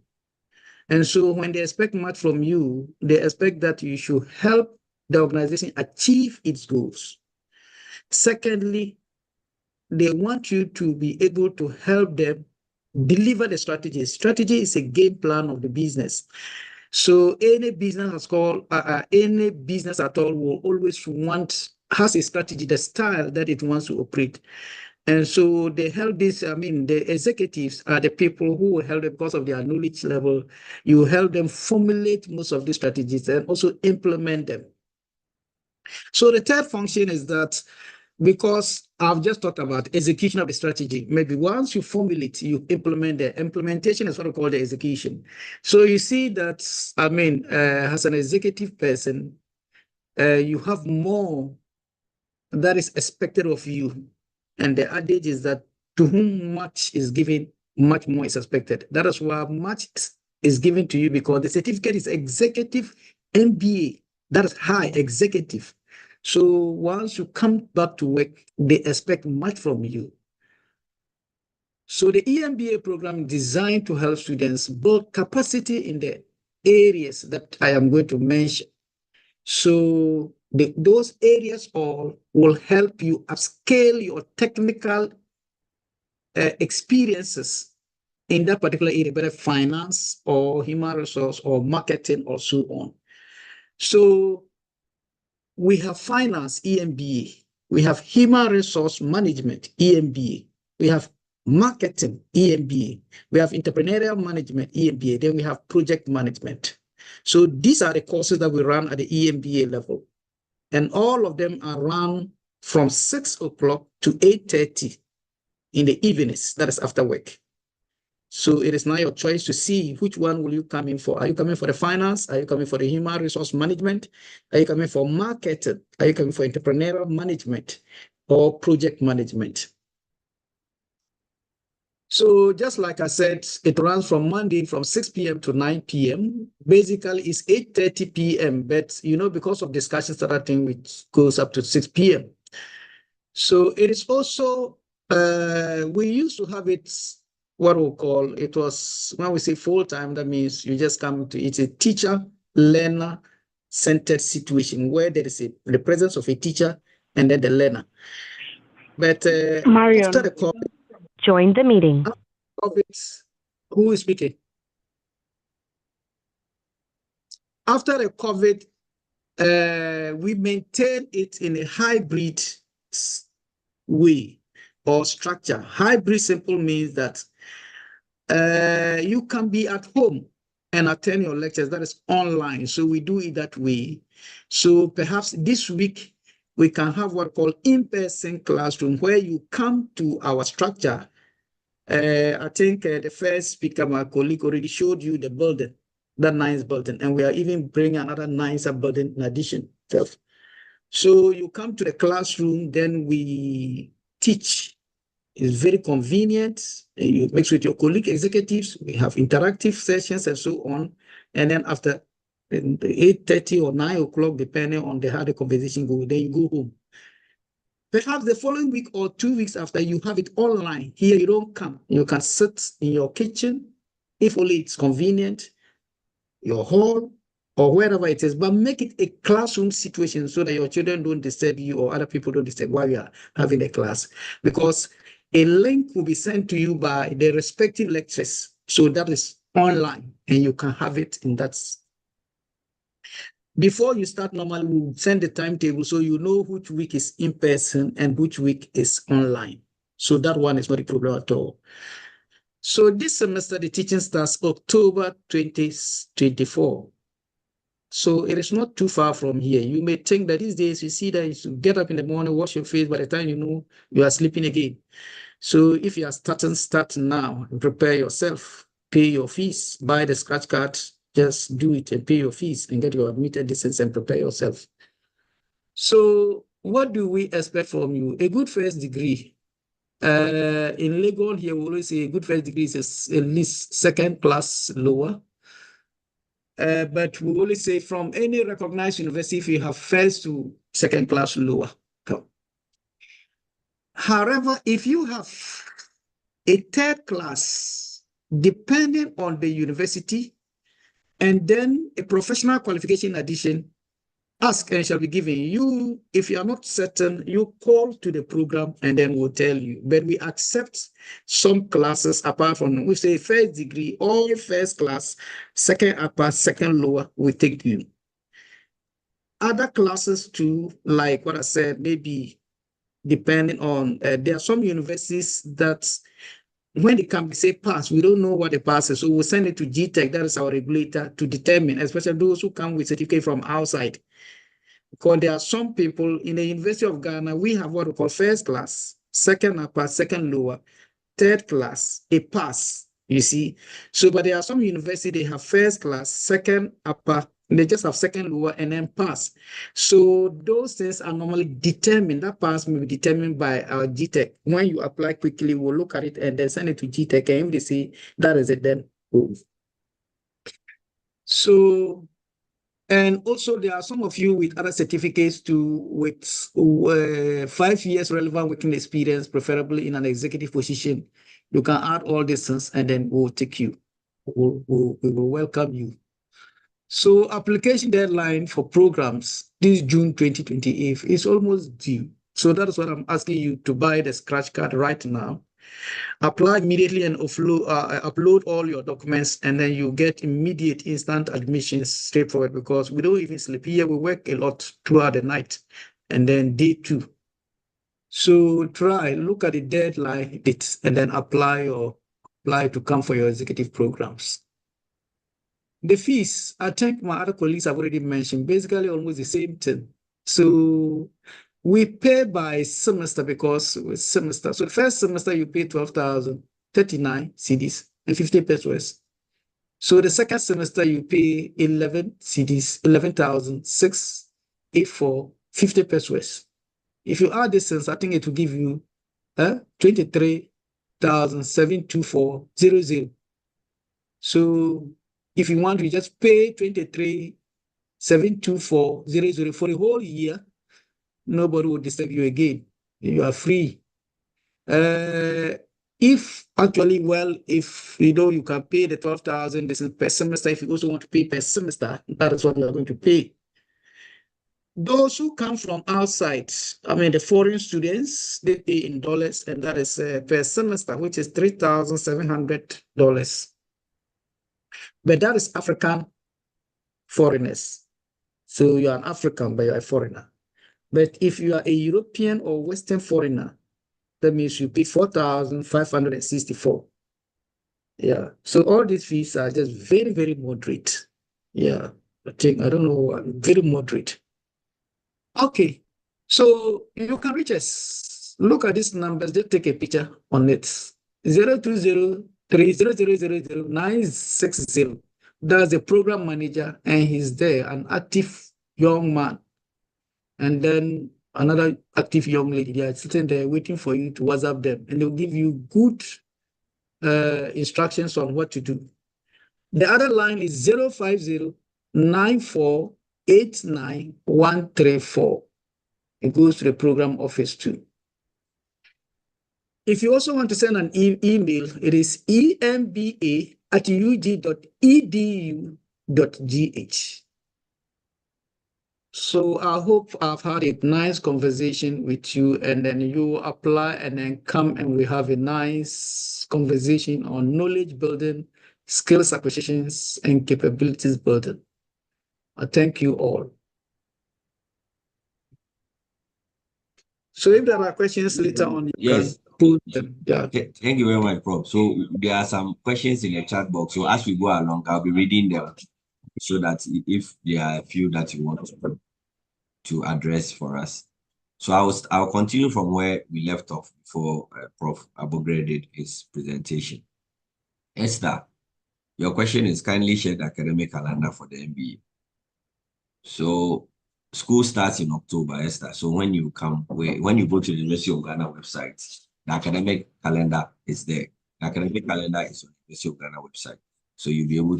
And so when they expect much from you, they expect that you should help the organization achieve its goals. Secondly, they want you to be able to help them deliver the strategy. Strategy is a game plan of the business. So any business any business at all will always has a strategy, the style that it wants to operate. And so they help the executives are the people who will help them because of their knowledge level. You help them formulate most of these strategies and also implement them. So the third function is that, because I've just talked about execution of the strategy, maybe once you formulate, you implement. The implementation is what we call the execution. So you see that, as an executive person, you have more that is expected of you. And the adage is that to whom much is given, much more is expected. That is why much is given to you, because the certificate is Executive MBA. That is high executive. So once you come back to work, they expect much from you. So the EMBA program is designed to help students build capacity in the areas that I am going to mention. So those areas all will help you upscale your technical experiences in that particular area, whether finance or human resource or marketing or so on. So we have finance, EMBA. We have human resource management, EMBA. We have marketing, EMBA. We have entrepreneurial management, EMBA. Then we have project management. So these are the courses that we run at the EMBA level. And all of them are run from 6 o'clock to 8:30 in the evenings, that is after work. So it is now your choice to see which one will you come in for. Are you coming for the finance? Are you coming for the human resource management? Are you coming for marketing? Are you coming for entrepreneurial management or project management? So just like I said, it runs from Monday from 6 p.m. to 9 p.m. Basically, it's 8:30 p.m. But, because of discussions that I think which goes up to 6 p.m. So it is also, we used to have it, what we call, it was, when we say full-time, that means you just come to, it's a teacher-learner-centered situation where there is the presence of a teacher and then the learner. But after the COVID, Join the meeting. who is speaking? After the COVID, we maintain it in a hybrid way or structure. Hybrid simple means that you can be at home and attend your lectures. That is online. So we do it that way. So perhaps this week we can have what we call in-person classroom where you come to our structure. I think the first speaker, my colleague, already showed you the building, that nice building, and we are even bringing another nicer building in addition. So you come to the classroom, then we teach. It's very convenient. You mix with your colleague executives. We have interactive sessions and so on. And then after 8:30 or 9 o'clock, depending on how the conversation goes, then you go home. Perhaps the following week or 2 weeks after, you have it online. Here you don't come. You can sit in your kitchen, if only it's convenient, your hall, or wherever it is, but make it a classroom situation so that your children don't disturb you or other people don't disturb while you are having a class. Because a link will be sent to you by the respective lecturers. So that is online and you can have it in that. Before you start, normally we'll send the timetable so you know which week is in person and which week is online. So that one is not a problem at all. So this semester, the teaching starts October 2024. So it is not too far from here. You may think that these days you see that you get up in the morning, wash your face, by the time you know, you are sleeping again. So if you are start now, prepare yourself, pay your fees, buy the scratch card, just do it and pay your fees and get your admitted distance and prepare yourself. So what do we expect from you? A good first degree. In Legon here, we always say a good first degree is at least second class lower. But we always say from any recognized university, if you have first to second class lower. However, if you have a third class, depending on the university, and then a professional qualification addition, ask and shall be given. You, if you are not certain, you call to the program and then we'll tell you. But we accept some classes apart from, we say first degree, all first class, second upper, second lower, we take you. Other classes too, like what I said, maybe depending on, there are some universities that when they come, they say pass, we don't know what the pass is. So we'll send it to GTech, that is our regulator, to determine, especially those who come with certificate from outside. Because there are some people in the University of Ghana, we have what we call first class, second upper, second lower, third class, a pass, you see. So, but there are some universities, they have first class, second upper, they just have second lower and then pass. So those things are normally determined. That pass may be determined by our GTech. When you apply quickly, we'll look at it and then send it to GTech. And if they say that is it, then move. So, and also there are some of you with other certificates too, with 5 years relevant working experience, preferably in an executive position. You can add all these things and then we'll take you. We will welcome you. So application deadline for programs this June 2028 is almost due. So that is what I'm asking you to buy the scratch card right now. Apply immediately and upload all your documents, and then you get immediate instant admissions straightforward because we don't even sleep here. We work a lot throughout the night and then day 2. So look at the deadline dates and then apply to come for your executive programs. The fees, I think my other colleagues have already mentioned, basically almost the same thing. So we pay by semester because with semester. So the first semester you pay 12,039 cedis and 50 pesos. So the second semester you pay 11 cedis, 11,684, 50 pesos. If you add this, I think it will give you 23 23,724.00. So if you want to just pay 23,724.00 for the whole year, nobody will disturb you again. You are free. If actually, well, if you know you can pay the 12,000 this is per semester, if you also want to pay per semester, that is what you are going to pay. Those who come from outside, I mean the foreign students, they pay in dollars, and that is per semester, which is $3,700. But that is African foreigners. So you are an African, but you are a foreigner. But if you are a European or Western foreigner, that means you pay 4,564. Yeah. So all these fees are just very, very moderate. Yeah. I don't know, very moderate. Okay. So you can reach us. Look at these numbers. Just take a picture on it. 020-30000960. That's the program manager, and he's there, an active young man. And then another active young lady, they are sitting there waiting for you to WhatsApp them, and they'll give you good instructions on what to do. The other line is 050-9489-134. It goes to the program office too. If you also want to send an email, it is emba@ug.edu.gh. So I hope I've had a nice conversation with you, and then you apply and then come and we have a nice conversation on knowledge building, skills acquisitions, and capabilities building. I thank you all. So if there are questions later on, you can put them. Yeah. Thank you very much, Prof. So there are some questions in the chat box. So as we go along, I'll be reading them so that if there are a few that you want to address for us. So I'll continue from where we left off before Prof. Abogre did his presentation. Esther, your question is kindly share the academic calendar for the MBA. So school starts in October, Esther. So when you when you go to the University of Ghana website, the academic calendar is there. The academic calendar is on the University of Ghana website. So you'll be able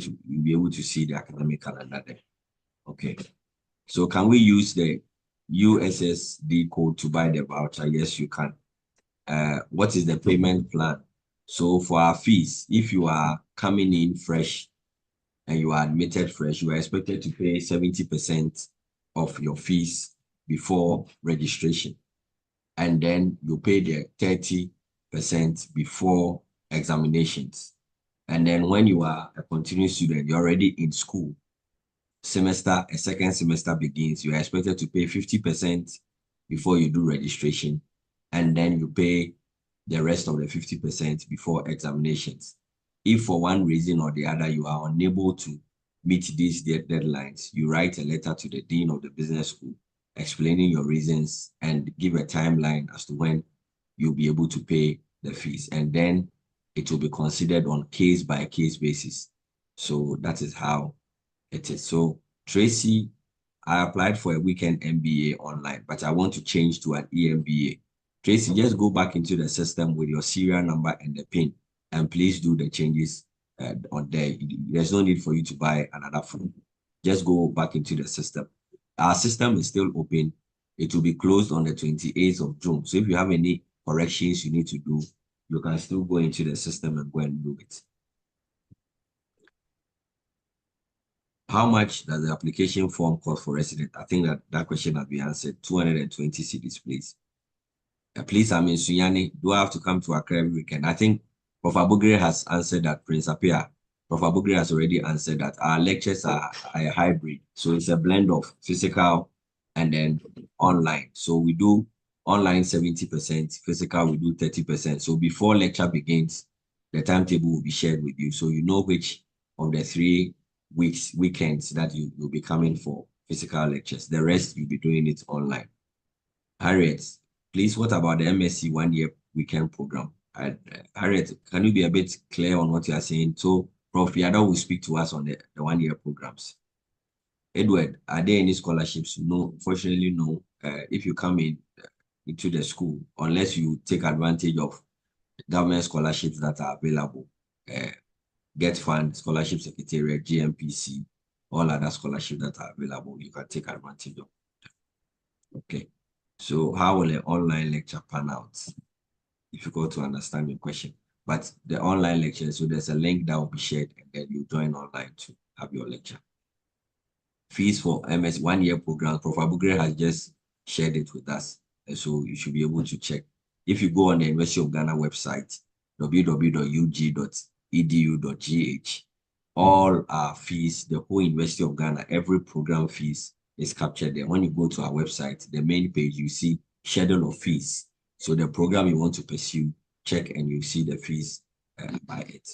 to see the academic calendar there. Okay. So can we use the USSD code to buy the voucher? Yes, you can. What is the payment plan? So for our fees, if you are coming in fresh and you are admitted fresh, you are expected to pay 70% of your fees before registration. And then you pay the 30% before examinations. And then when you are a continuing student, you're already in school, a second semester begins, you are expected to pay 50% before you do registration. And then you pay the rest of the 50% before examinations. If for one reason or the other you are unable to meet these deadlines, you write a letter to the dean of the business school explaining your reasons and give a timeline as to when you'll be able to pay the fees. And then it will be considered on case-by-case basis. So that is how it is. So Tracy, I applied for a weekend MBA online, but I want to change to an EMBA. Tracy, just go back into the system with your serial number and the PIN, and please do the changes on there. There's no need for you to buy another phone. Just go back into the system. Our system is still open. It will be closed on the 28th of June. So if you have any corrections you need to do, you can still go into the system and go and do it. How much does the application form cost for resident? I think that question has been answered. 220 cedis, please. Please, I'm in Sunyani. Do I have to come to Accra every weekend? I think Prof. Abogre has answered that. Prince Apia, Prof. Abogre has already answered that. Our lectures are a hybrid. So it's a blend of physical and then online. So we do online 70%, physical we do 30%. So before lecture begins, the timetable will be shared with you. So you know which of the 3 weekends that you'll be coming for physical lectures. The rest you'll be doing it online. Harriet, please, what about the MSc 1-year weekend program? Harriet, can you be a bit clear on what you are saying? So Prof. Yada will speak to us on the 1-year programs. Edward, are there any scholarships? No, fortunately, no. If you come into the school, unless you take advantage of government scholarships that are available. Get Fund, Scholarship Secretariat, GMPC, all other scholarships that are available, you can take advantage of. Okay. So how will an online lecture pan out? Difficult to understand your question. But the online lecture, so there's a link that will be shared and then you join online to have your lecture. Fees for MS 1-year program, Prof. Abugre has just shared it with us. And so you should be able to check. If you go on the University of Ghana website, www.ug.edu.gh, all our fees, the whole University of Ghana, every program fees is captured there. When you go to our website, the main page, you see schedule of fees. So the program you want to pursue, check and you see the fees by it.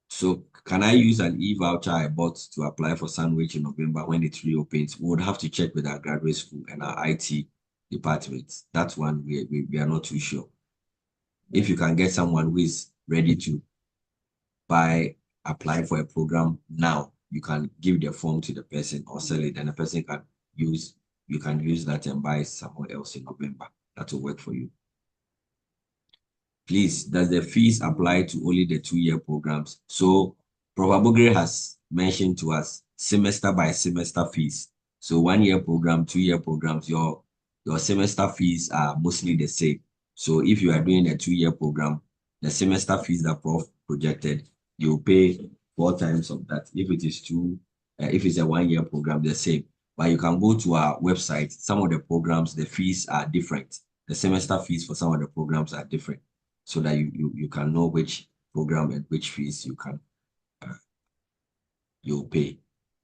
So can I use an e-voucher I bought to apply for Sandwich in November when it reopens? We would have to check with our graduate school and our IT department. That one we are not too sure. If you can get someone who is ready to apply for a program now, you can give the form to the person or sell it, and the person can use, you can use that and buy somewhere else in November. That will work for you. Please, does the fees apply to only the 2-year programs? So Prof. Abugre has mentioned to us semester by semester fees. So 1-year program, 2-year programs, your semester fees are mostly the same. So if you are doing a 2-year program, the semester fees that Prof projected, you pay 4 times of that. If it is if it's a 1-year program, the same. But you can go to our website. Some of the programs, the fees are different. The semester fees for some of the programs are different, so that you can know which program and which fees you can you'll pay.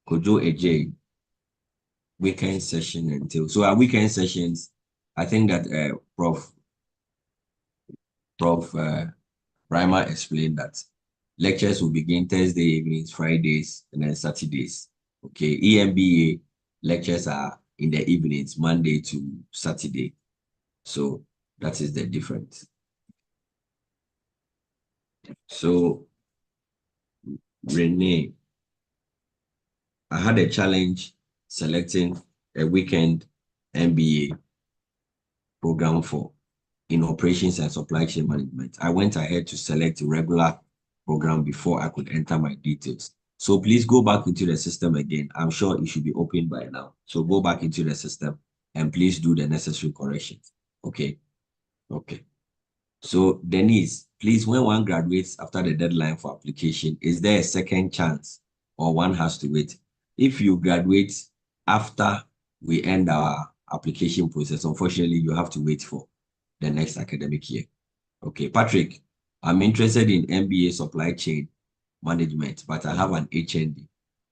Kojo AJ, weekend session until, so our weekend sessions, I think that Prof. Reimer explained that lectures will begin Thursday evenings, Fridays, and then Saturdays. Okay, EMBA lectures are in the evenings, Monday to Saturday. So that is the difference. So, Renee, I had a challenge selecting a weekend MBA program in operations and supply chain management. I went ahead to select a regular program before I could enter my details. So please go back into the system again. I'm sure it should be open by now. So go back into the system and please do the necessary corrections. Okay. Okay. So Denise, please, when one graduates after the deadline for application, is there a second chance or one has to wait? If you graduate after we end our application process, unfortunately, you have to wait for the next academic year. Okay, Patrick, I'm interested in MBA supply chain management, but I have an HND.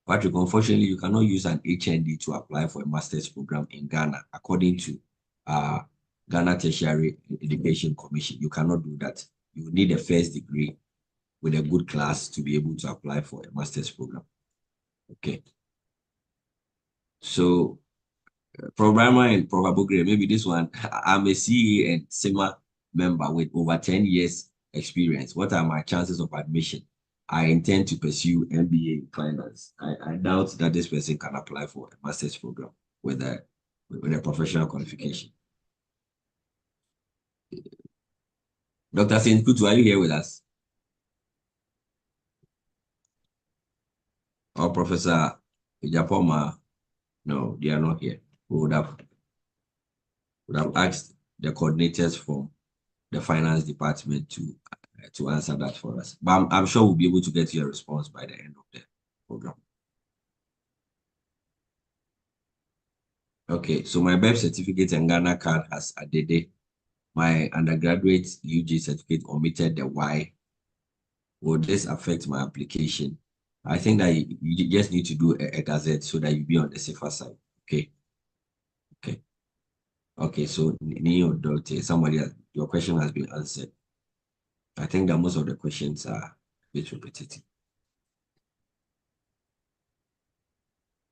Patrick, unfortunately, you cannot use an HND to apply for a master's program in Ghana, according to Ghana Tertiary Education Commission. You cannot do that. You need a first degree with a good class to be able to apply for a master's program. Okay. So, programmer and Prof. Abugre, maybe this one, I'm a CA and SEMA member with over 10 years experience. What are my chances of admission? I intend to pursue MBA in finance. I doubt that this person can apply for a master's program with a professional qualification. Dr. Saint Kutu, are you here with us? Or Professor Ijapoma? No, they are not here. We would have asked the coordinators from the finance department to answer that for us. But I'm sure we'll be able to get you a response by the end of the program. Okay, so my birth certificate and Ghana card has Adede. My undergraduate UG certificate omitted the Y. Will this affect my application? I think that you just need to do a gazette so that you be on the safer side. Okay. Okay. Okay, so Neo Dote, somebody else, your question has been answered. I think that most of the questions are a bit repetitive.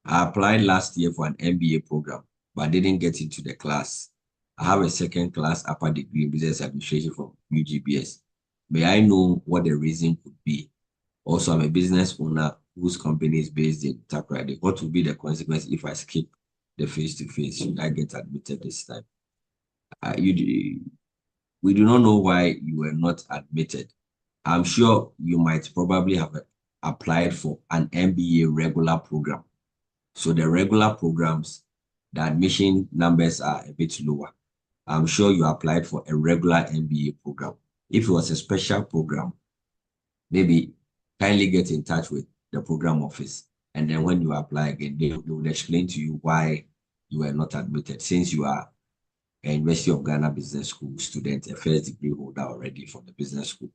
I applied last year for an MBA program, but didn't get into the class. I have a second class upper degree in business administration from UGBS. May I know what the reason could be? Also, I'm a business owner whose company is based in Takoradi. What would be the consequence if I skip the face-to-face? Should I get admitted this time? we do not know why you were not admitted. I'm sure you might probably have applied for an MBA regular program. So the regular programs, the admission numbers are a bit lower. I'm sure you applied for a regular MBA program. If it was a special program, maybe kindly get in touch with the program office. And then when you apply again, they will explain to you why you were not admitted, since you are a University of Ghana Business School student, a first degree holder already from the business school.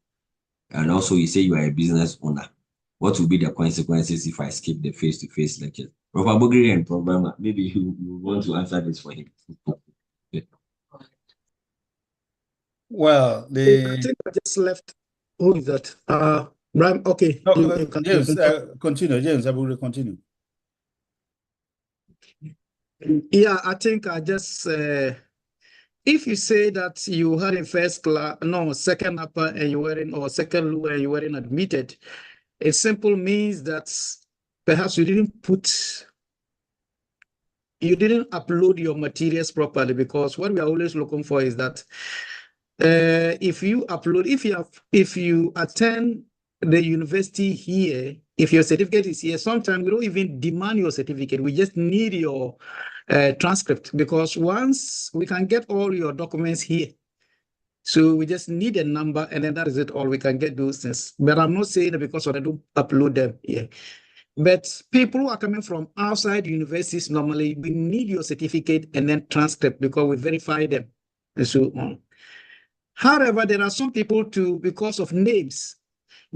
And also you say you are a business owner. What will be the consequences if I skip the face-to-face lecture? Prof. Bogiri and Prof. Maybe you want to answer this for him. Well, I think I just left. Who is that? Brian, okay. No, you can James, continue. James, I will continue. Yeah, I think I just, if you say that you had a first class, no, second upper and you weren't, or second lower and you weren't admitted, it simply means that perhaps you didn't upload your materials properly, because what we are always looking for is that if you attend the university here, if your certificate is here, sometimes we don't even demand your certificate. We just need your transcript, because once we can get all your documents here, so we just need a number, and then that is it all. We can get those things. But I'm not saying that because I don't upload them here. But people who are coming from outside universities, normally we need your certificate and then transcript, because we verify them and so on. However, there are some people too, because of names.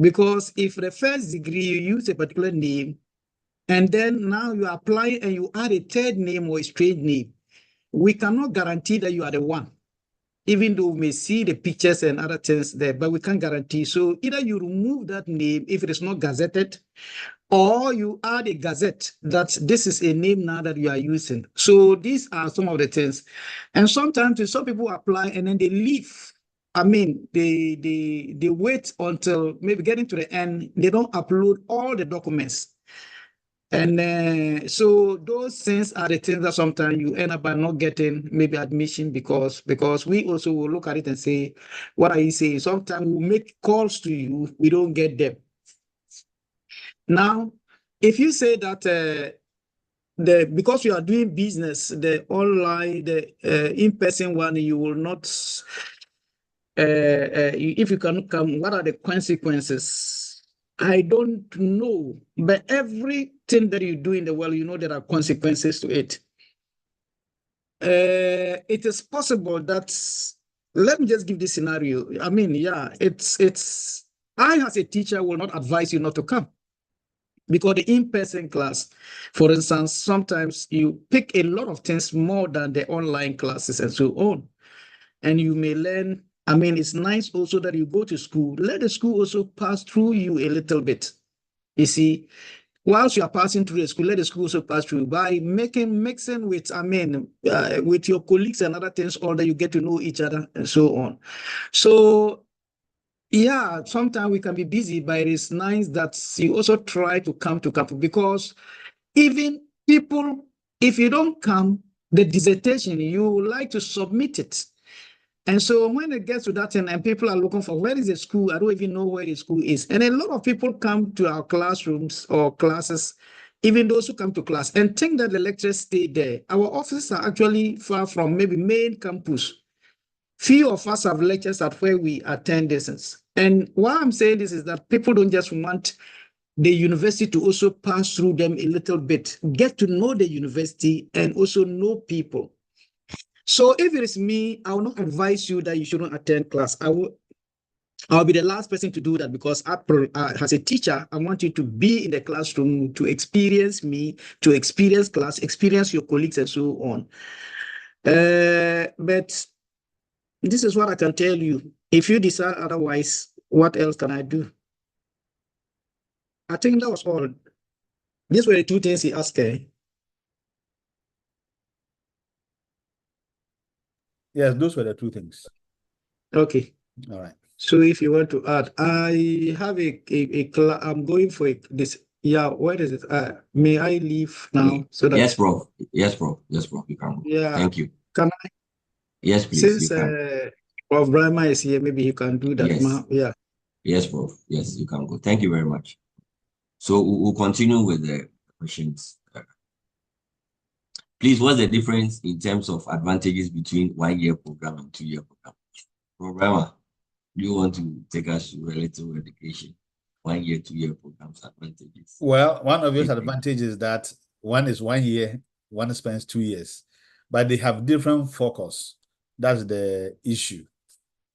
Because if the first degree you use a particular name, and then now you apply and you add a third name or a strange name, we cannot guarantee that you are the one, even though we may see the pictures and other things there, but we can't guarantee. So either you remove that name if it is not gazetted, or you add a gazette that this is a name now that you are using. So these are some of the things. And sometimes some people apply and then they leave. I mean, they wait until maybe getting to the end, they don't upload all the documents. And so those things are the things that sometimes you end up by not getting maybe admission, because we also will look at it and say, what are you saying? Sometimes we make calls to you, we don't get them. Now, if you say that because you are doing business, the online, the in-person one, you will not, if you cannot come, what are the consequences? I don't know, but everything that you do in the world, you know there are consequences to it. It is possible that, let me just give this scenario. I mean, yeah, I as a teacher will not advise you not to come. Because the in-person class, for instance, sometimes you pick a lot of things more than the online classes and so on. And you may learn, I mean, it's nice also that you go to school. Let the school also pass through you a little bit. You see, whilst you are passing through the school, let the school also pass through by mixing with, I mean, with your colleagues and other things, all that you get to know each other and so on. So, yeah, sometimes we can be busy, but it is nice that you also try to come to campus, because even people, if you don't come, the dissertation, you would like to submit it. And so when it gets to that end and people are looking for where is the school, I don't even know where the school is. And a lot of people come to our classrooms or classes, even those who come to class, and think that the lecturers stay there. Our offices are actually far from maybe main campus. Few of us have lectures at where we attend lessons. And why I'm saying this is that people don't just want the university to also pass through them a little bit, get to know the university and also know people. So if it is me, I will not advise you that you shouldn't attend class. I'll be the last person to do that, because as a teacher, I want you to be in the classroom, to experience me, to experience class, experience your colleagues and so on. But this is what I can tell you. If you decide otherwise, what else can I do? I think that was all. These were the two things he asked. Yes, those were the two things. Okay. All right. So if you want to add, I have I'm going for this. Yeah, where is it? May I leave now? So that Yes, bro. Yes, bro. Yes, bro. You can. Yeah. Thank you. Can I? Yes, please. You Since can. Prof. Brahma is here, maybe he can do that. Yes. Yeah. Yes, Prof. Yes, you can go. Thank you very much. So we'll continue with the questions. Please, what's the difference in terms of advantages between 1 year program and 2 year program? Programmer, do you want to take us through a little education? 1 year, 2 year programs advantages. Well, one obvious advantage is that one is 1 year, one spends 2 years, but they have different focus. That's the issue.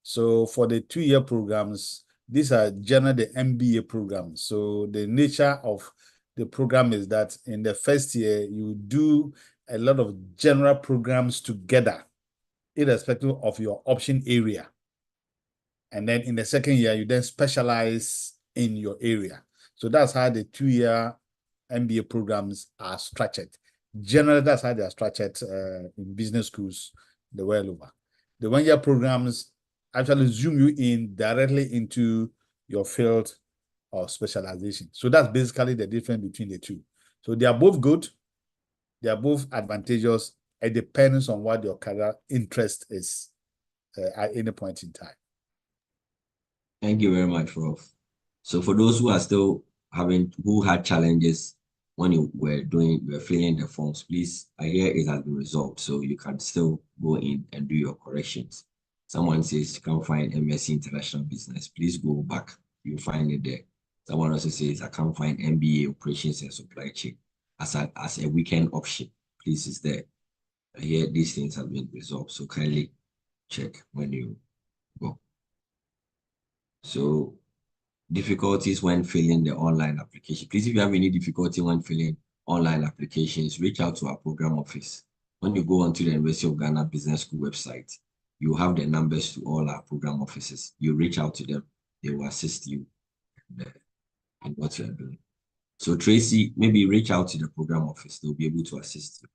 So for the 2 year programs, these are generally the MBA programs. So the nature of the program is that in the first year, you do a lot of general programs together, irrespective of your option area. And then in the second year, you then specialize in your area. So that's how the 2 year MBA programs are structured. Generally, that's how they are structured in business schools the world over. The 1 year programs actually zoom you in directly into your field of specialization. So that's basically the difference between the two. So they are both good. They are both advantageous. It depends on what your career interest is at any point in time. Thank you very much, Prof. So for those who are still who had challenges when you were filling the forms, please, I hear it has been resolved, so you can still go in and do your corrections. Someone says you can't find MSc International Business. Please go back. You'll find it there. Someone also says I can't find MBA Operations and Supply Chain as a weekend option. Please, it's there. I hear these things have been resolved, so kindly check when you go. So difficulties when filling the online application. Please, if you have any difficulty when filling online applications, reach out to our program office. When you go onto the University of Ghana Business School website, you have the numbers to all our program offices. You reach out to them, they will assist you in what you are doing. So Tracy, maybe reach out to the program office, they'll be able to assist you,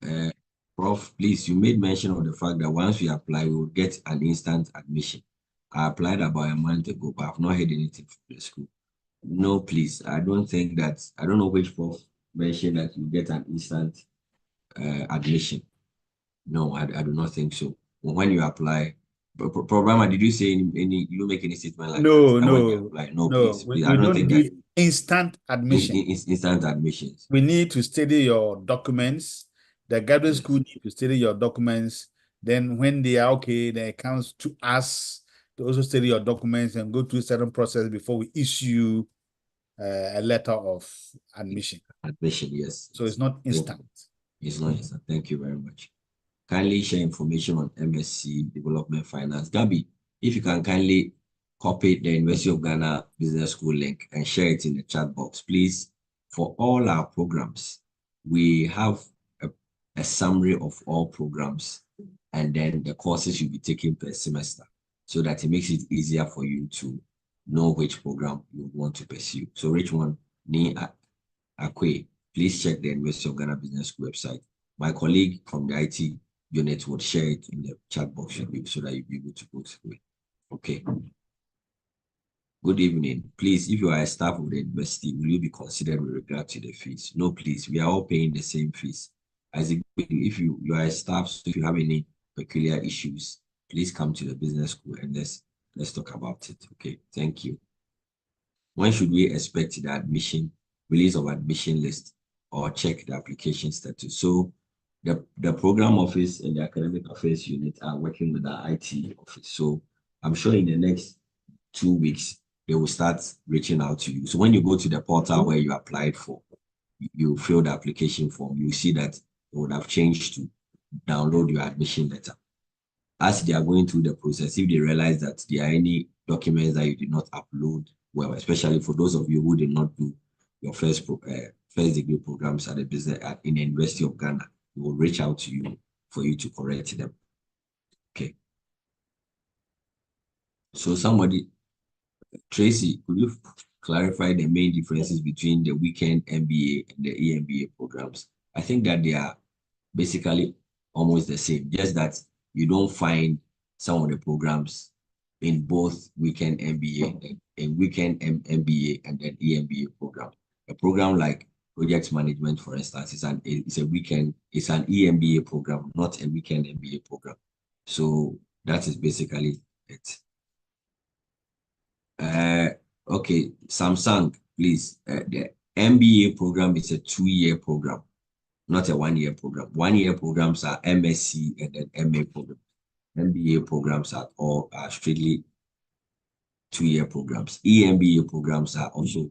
okay? Prof, please, you made mention of the fact that once we apply, we will get an instant admission. I applied about a month ago, but I've not heard anything from the school. No, please, I don't think that, I don't know which prof mentioned that you get an instant admission. No, I do not think so. When you apply, Programmer, did you say any you don't make any statement like No, that? no, Please, we I don't think do that instant admission. Instant admissions. We need to study your documents. The graduate school need to study your documents. Then when they are okay, then it comes to us to also study your documents and go through a certain process before we issue a letter of admission. Admission, yes. So it's not instant. It's not instant. Thank you very much. Kindly share information on MSc Development Finance. Gabby, if you can kindly copy the University of Ghana Business School link and share it in the chat box, please. For all our programs, we have a summary of all programs and then the courses you'll be taking per semester, so that it makes it easier for you to know which program you want to pursue. So Richmond, Ni Akwe, please check the University of Ghana Business School website. My colleague from the IT unit would share it in the chat box with you so that you'll be able to go through it. Okay. Good evening. Please, if you are a staff of the university, will you be considered with regard to the fees? No, please. We are all paying the same fees. As if you are a staff, so if you have any peculiar issues, please come to the business school and let's talk about it. Okay. Thank you. When should we expect the release of admission list or check the application status? So the program office and the academic affairs unit are working with the IT office. So I'm sure in the next 2 weeks, they will start reaching out to you. So when you go to the portal where you applied for, you fill the application form, you see that it would have changed to download your admission letter. As they are going through the process, if they realize that there are any documents that you did not upload well, especially for those of you who did not do your first degree programs at the University of Ghana, we will reach out to you for you to correct them. Okay. So Tracy, could you clarify the main differences between the weekend MBA and the EMBA programs? I think that they are basically almost the same, just that you don't find some of the programs in both weekend MBA and weekend MBA and then EMBA program. A program like project management, for instance, it's an EMBA program, not a weekend MBA program. So that is basically it. Okay, Samsung, please. The MBA program is a 2-year program, not a 1-year program. 1-year programs are MSc and then MA program. MBA programs are strictly 2-year programs. EMBA programs are also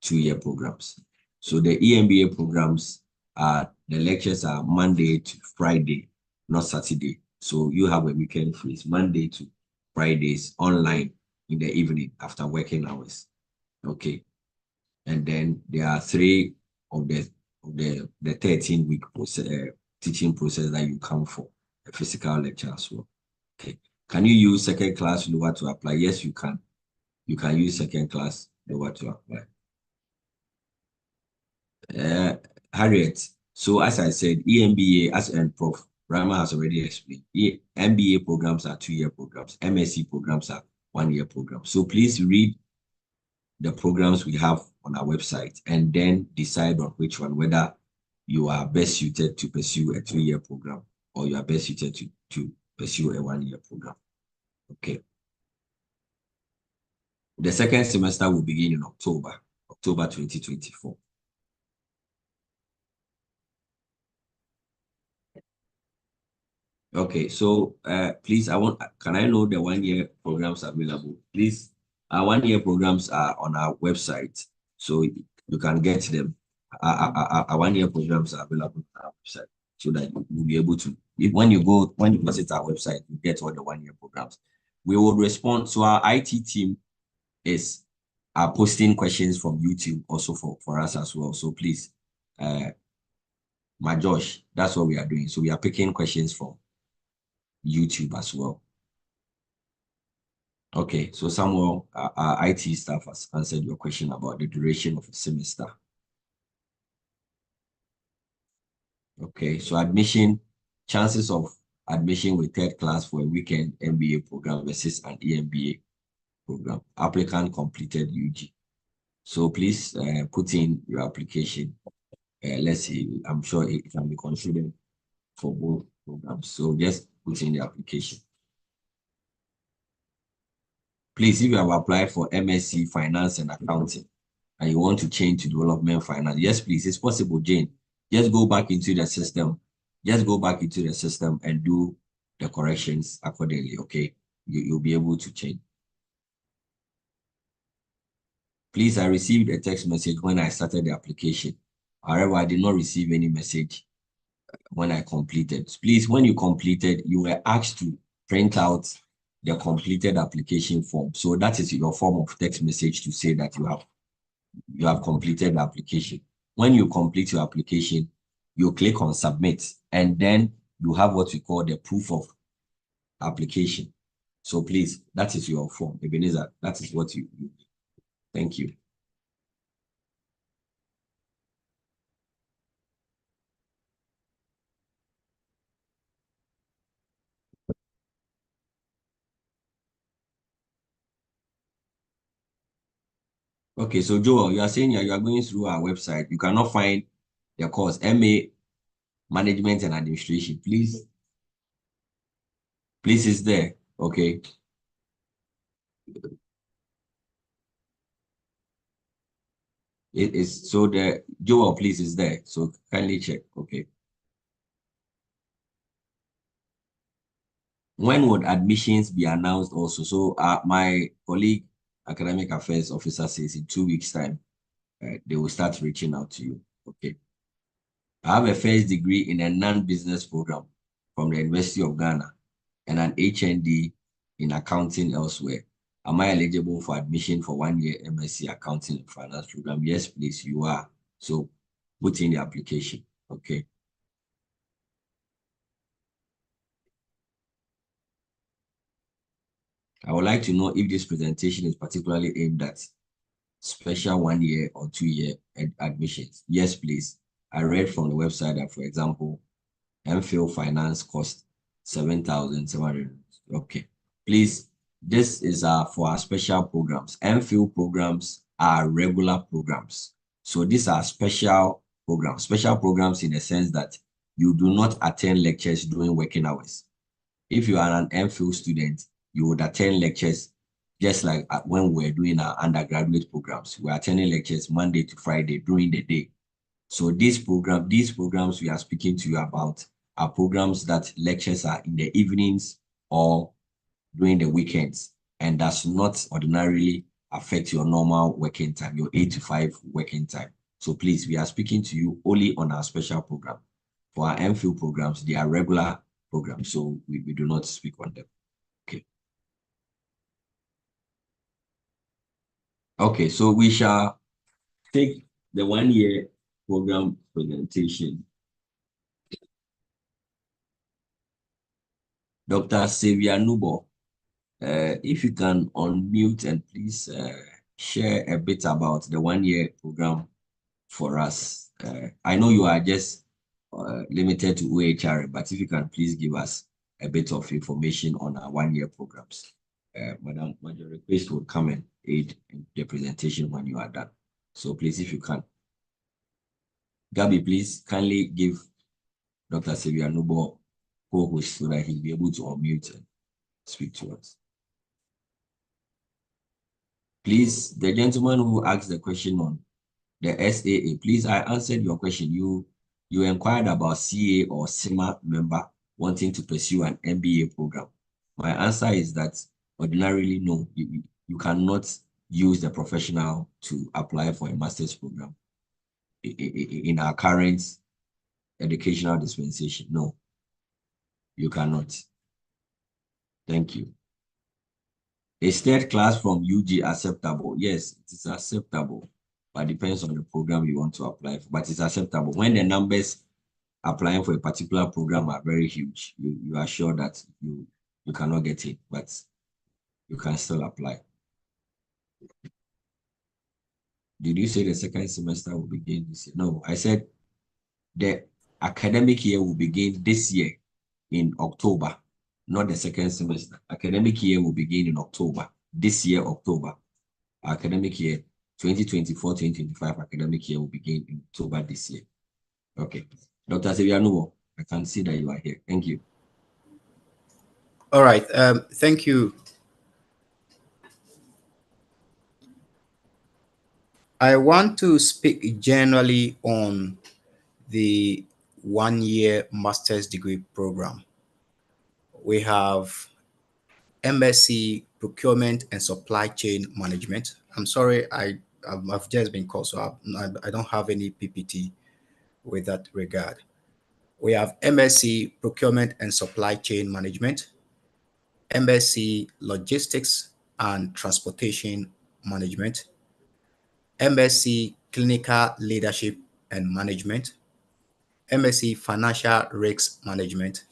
2-year programs. So the EMBA programs the lectures are Monday to Friday, not Saturday. So you have a weekend free. It's Monday to Fridays online in the evening after working hours. Okay. And then there are 3 of the 13-week teaching process that you come for, a physical lecture as well. Okay. Can you use second class lower to apply? Yes, you can. You can use second class lower to apply. Harriet, so as I said, EMBA, and Prof. Rama has already explained, MBA programs are 2-year programs, MSc programs are 1-year programs. So please read the programs we have on our website and then decide on which one, whether you are best suited to pursue a 2-year program or you are best suited to pursue a 1-year program. Okay. The second semester will begin in October 2024. Okay, so please, can I know the 1-year programs available? Please, our 1-year programs are on our website, so you can get them. Our 1-year programs are available on our website, so that you'll be able to, when you visit our website, you get all the 1-year programs. We will respond. So our IT team are posting questions from YouTube also for us as well. So please, my Josh, that's what we are doing. So we are picking questions from YouTube as well. Okay, so Samuel, our IT staff has answered your question about the duration of a semester. Okay, so chances of admission with 3rd class for a weekend MBA program versus an EMBA program. Applicant completed UG. So please put in your application. Let's see, I'm sure it can be considered for both programs. So just put in the application. Please, if you have applied for MSc Finance and Accounting and you want to change to Development Finance, yes, please, it's possible, Jane. Just go back into the system. Just go back into the system and do the corrections accordingly, okay? You'll be able to change. Please, I received a text message when I started the application. However, I did not receive any message when I completed. Please, when you completed, you were asked to print out the completed application form. So that is your form of text message to say that you have completed the application. When you complete your application, you click on submit, and then you have what we call the proof of application. So please, that is your form. Ebenezer, that is what you do. Thank you. Okay, so Joel, you are saying you are going through our website. You cannot find the course, MA Management and Administration. Please, it's there. Okay. It is, so the Joel, please, is there. So kindly check. Okay. When would admissions be announced also? So my colleague, Academic Affairs Officer, says in 2 weeks' time, they will start reaching out to you. Okay. I have a first degree in a non-business program from the University of Ghana and an HND in accounting elsewhere. Am I eligible for admission for 1-year MSc Accounting and Finance program? Yes, please, you are. So put in the application. Okay. I would like to know if this presentation is particularly aimed at special 1-year or 2-year admissions. Yes, please. I read from the website that, for example, MPhil Finance cost 7,700. Okay. Please, this is for our special programs. MPhil programs are regular programs. So these are special programs in the sense that you do not attend lectures during working hours. If you are an MPhil student, you would attend lectures just like when we're doing our undergraduate programs. We're attending lectures Monday to Friday during the day. So these programs we are speaking to you about are programs that lectures are in the evenings or during the weekends, and does not ordinarily affect your normal working time, your 8 to 5 working time. So please, we are speaking to you only on our special program. For our MPhil programs, they are regular programs, so we do not speak on them. Okay. Okay, so we shall take the 1 year program presentation. Dr. Xavier Nubo, if you can unmute and please share a bit about the 1 year program for us. I know you are just limited to OHR, but if you can please give us a bit of information on our 1 year programs. Madam Major Request will come and aid in the presentation when you are done. So please, if you can. Gabby, please kindly give Dr. Xavier Nubo co-host so that he'll be able to unmute and speak to us. Please, the gentleman who asked the question on the SAA, please, I answered your question. You inquired about CA or CIMA member wanting to pursue an MBA program. My answer is that ordinarily, no, you cannot use the professional to apply for a master's program in our current educational dispensation. No, you cannot. Thank you. Is third class from UG acceptable? Yes, it is acceptable, but depends on the program you want to apply for, but it's acceptable. When the numbers applying for a particular program are very huge, you are sure that you cannot get it, but you can still apply. Did you say the second semester will begin this year? No, I said the academic year will begin this year in October, not the second semester. Academic year will begin in October, this year, October. Academic year 2024-2025 academic year will begin in October this year. Okay. Dr. Sevianuo, I can see that you are here. Thank you. All right. Thank you. I want to speak generally on the 1 year master's degree program. We have MSc Procurement and Supply Chain Management. I'm sorry, I've just been called, so I don't have any PPT with that regard. We have MSc Procurement and Supply Chain Management, MSc Logistics and Transportation Management, MSc Clinical Leadership and Management, MSc Financial Risk Management,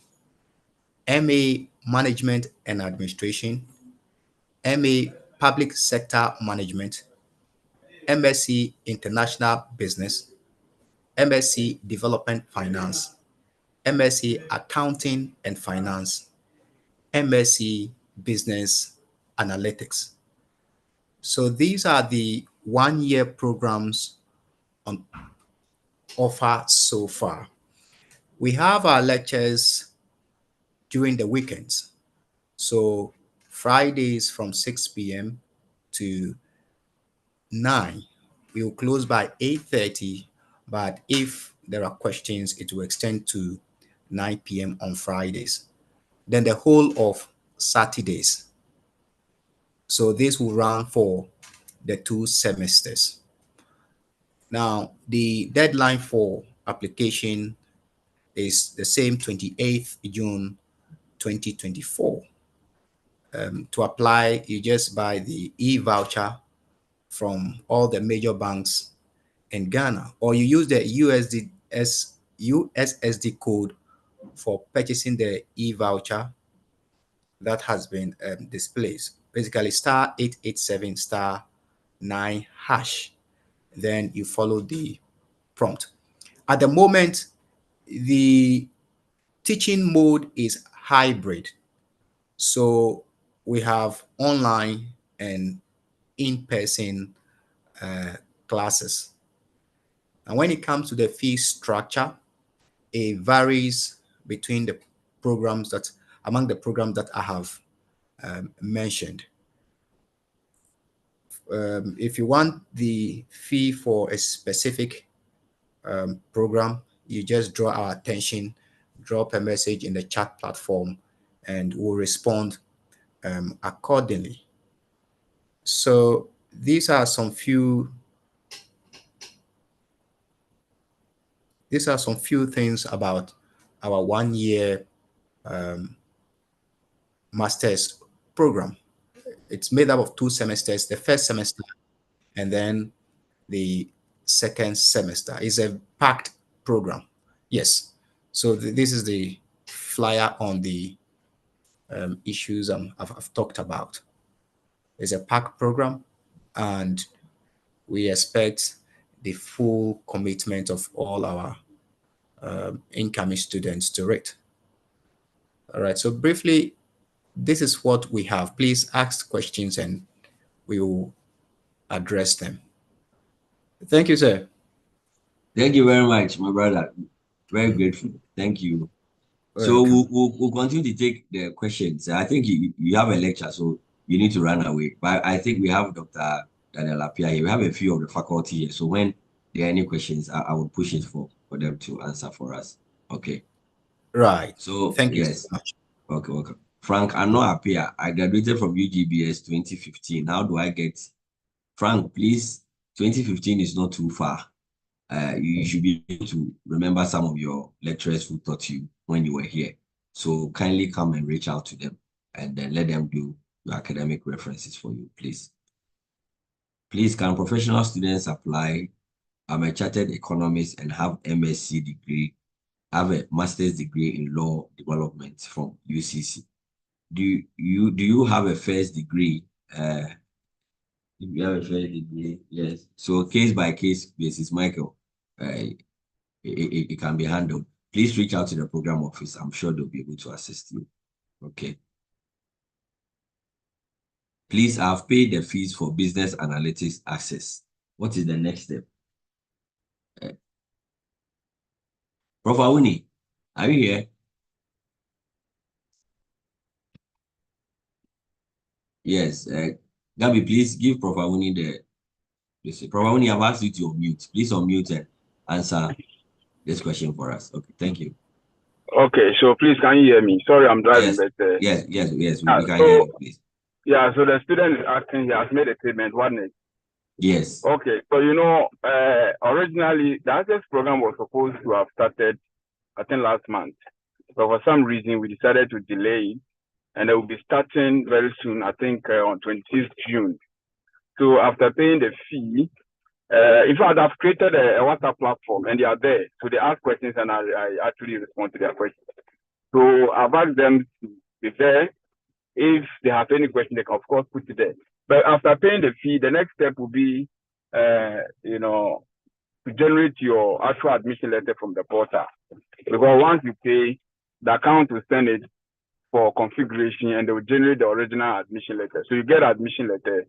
MA Management and Administration, MA Public Sector Management, MSc International Business, MSc Development Finance, MSc Accounting and Finance, MSc Business Analytics. So these are the 1 year programs on offer so far. We have our lectures during the weekends. So Fridays from 6 p.m. to 9. We will close by 8:30, but if there are questions, it will extend to 9 p.m. on Fridays. Then the whole of Saturdays. So this will run for the 2 semesters. Now, the deadline for application is the same 28th June 2024. To apply, you just buy the e-voucher from all the major banks in Ghana, or you use the USSD code for purchasing the e-voucher that has been displayed. Basically, *887*9#. Then you follow the prompt. At the moment, the teaching mode is hybrid. So we have online and in-person classes. And when it comes to the fee structure, it varies between the programs that, among the programs that I have mentioned. If you want the fee for a specific program, you just draw our attention, drop a message in the chat platform, and we'll respond accordingly. So these are some few things about our 1 year master's program. It's made up of 2 semesters, the first semester and then the second semester. It's a packed program. Yes. So this is the flyer on the issues I've talked about. It's a packed program, and we expect the full commitment of all our incoming students to it. All right. So briefly, this is what we have. Please ask questions and we will address them. Thank you, sir. Thank you very much, my brother. Very grateful. Thank you. So we'll continue to take the questions. I think you have a lecture, so you need to run away. But I think we have Dr. Daniel Apia here. We have a few of the faculty here. So when there are any questions, I will push it for them to answer for us. Okay. Right. So thank you yes. so much. Okay, welcome. Frank, I'm not Apia. I graduated from UGBS 2015. How do I get Frank, please? 2015 is not too far. You should be able to remember some of your lecturers who taught you when you were here. So kindly come and reach out to them and then let them do your academic references for you, please. Please, can professional students apply? I'm a chartered economist and have MSc degree. I have a master's degree in law development from UCC. Do you have a first degree? If you have a first degree, yes. So case by case basis, Michael. It can be handled. Please reach out to the program office. I'm sure they'll be able to assist you. Okay. Please, I've paid the fees for business analytics access. What is the next step? Prof. Awuni, are you here? Yes. Gabby, please give Prof. Awuni the. Prof. Awuni, I've asked you to unmute. Please unmute and answer this question for us. Okay, thank you. Okay, so please, can you hear me? Sorry, I'm driving, Yes, but yes, we can hear you, please. Yeah, so the student is asking, he has made a payment, wasn't it? Yes. Okay, so originally the access program was supposed to have started, I think, last month, but for some reason we decided to delay it, and it will be starting very soon, I think on 26th June. So after paying the fee, in fact, I've created a WhatsApp platform and they are there. So they ask questions and I actually respond to their questions. So I've asked them to be there. If they have any question, they can of course put it there. But after paying the fee, the next step will be, to generate your actual admission letter from the portal. Because once you pay, the account will send it for configuration and they will generate the original admission letter. So you get admission letter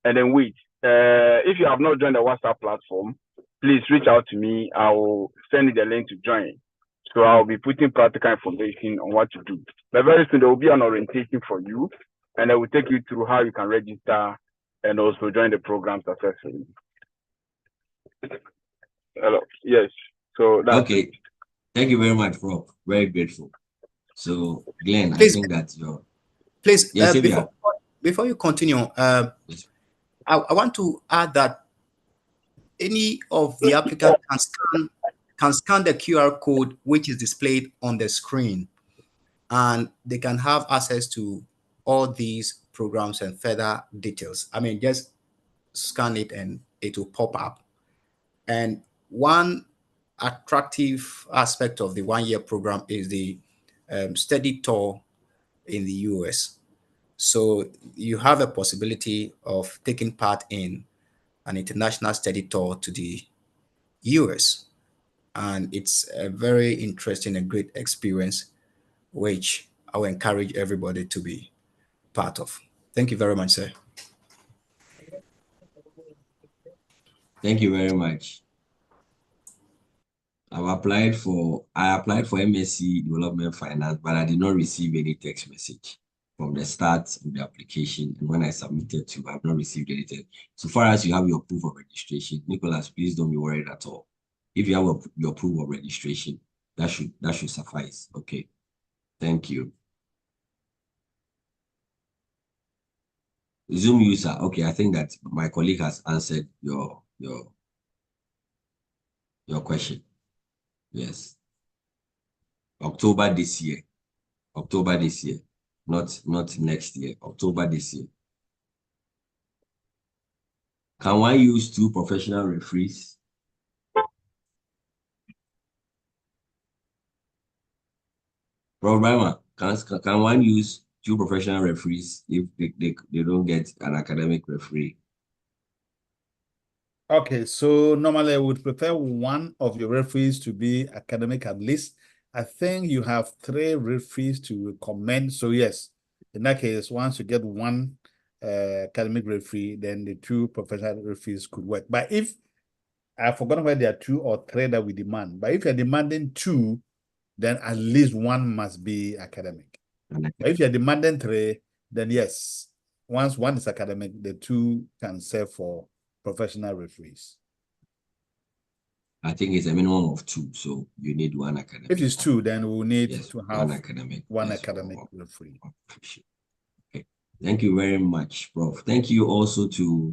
and then wait. If you have not joined the WhatsApp platform, please reach out to me. I will send you the link to join. So I'll be putting practical information on what to do. But very soon there will be an orientation for you, and I will take you through how you can register and also join the program successfully. Hello. Yes. So that's okay. it. Thank you very much, Prof. Very grateful. So, Glenn, Please, I think that's your. Please, yes, before you continue, yes. I want to add that any of the applicants can scan the QR code which is displayed on the screen, and they can have access to all these programs and further details. I mean, just scan it and it will pop up. And one attractive aspect of the 1 year program is the study tour in the US. So you have a possibility of taking part in an international study tour to the US. And it's a very interesting and great experience, which I will encourage everybody to be part of. Thank you very much, sir. Thank you very much. I applied for MSc Development Finance, but I did not receive any text message from the start of the application. And when I submitted to, I have not received anything. So far as you have your proof of registration, Nicholas, please don't be worried at all. If you have your proof of registration, that should suffice. Okay. Thank you. Zoom user. Okay, I think that my colleague has answered your question. Yes. October this year. October this year. Not next year. October this year. Can one use 2 professional referees? Problem, can one use 2 professional referees if they don't get an academic referee? Okay, so normally I would prefer one of your referees to be academic at least. I think you have 3 referees to recommend. So yes, in that case, once you get one academic referee, then the 2 professional referees could work. But if I've forgotten whether there are 2 or 3 that we demand, but if you're demanding 2, then at least one must be academic. But if you're demanding 3, then yes, once one is academic, the 2 can serve for professional referees. I think it's a minimum of 2, so you need one academic. If it's 2, then we'll need Yes, to have one academic referee. Okay. Thank you very much, Prof. Thank you also to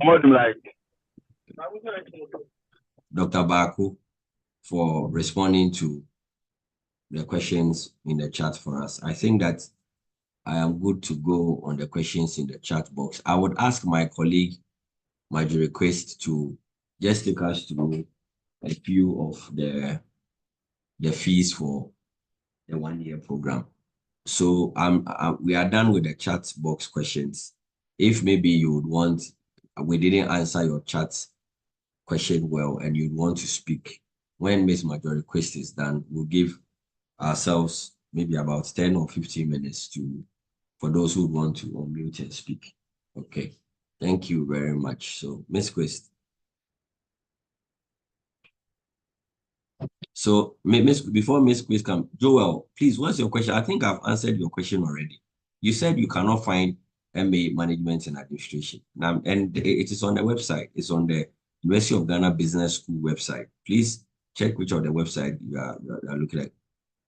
Dr. Baku for responding to the questions in the chat for us. I think that I am good to go on the questions in the chat box. I would ask my colleague, Marjorie Quest, to just take us through a few of the fees for the 1-year program. So we are done with the chat box questions. If maybe you would want, we didn't answer your chat question well and you'd want to speak, when Ms. Marjorie Quest is done, we'll give ourselves maybe about 10 or 15 minutes for those who want to unmute and speak. Okay. Thank you very much. So, Ms. Quest. So, before Ms. Quest comes, Joel, please, what's your question? I think I've answered your question already. You said you cannot find MA Management and Administration. Now, and it is on the website. It's on the University of Ghana Business School website. Please check which of the website you are looking at.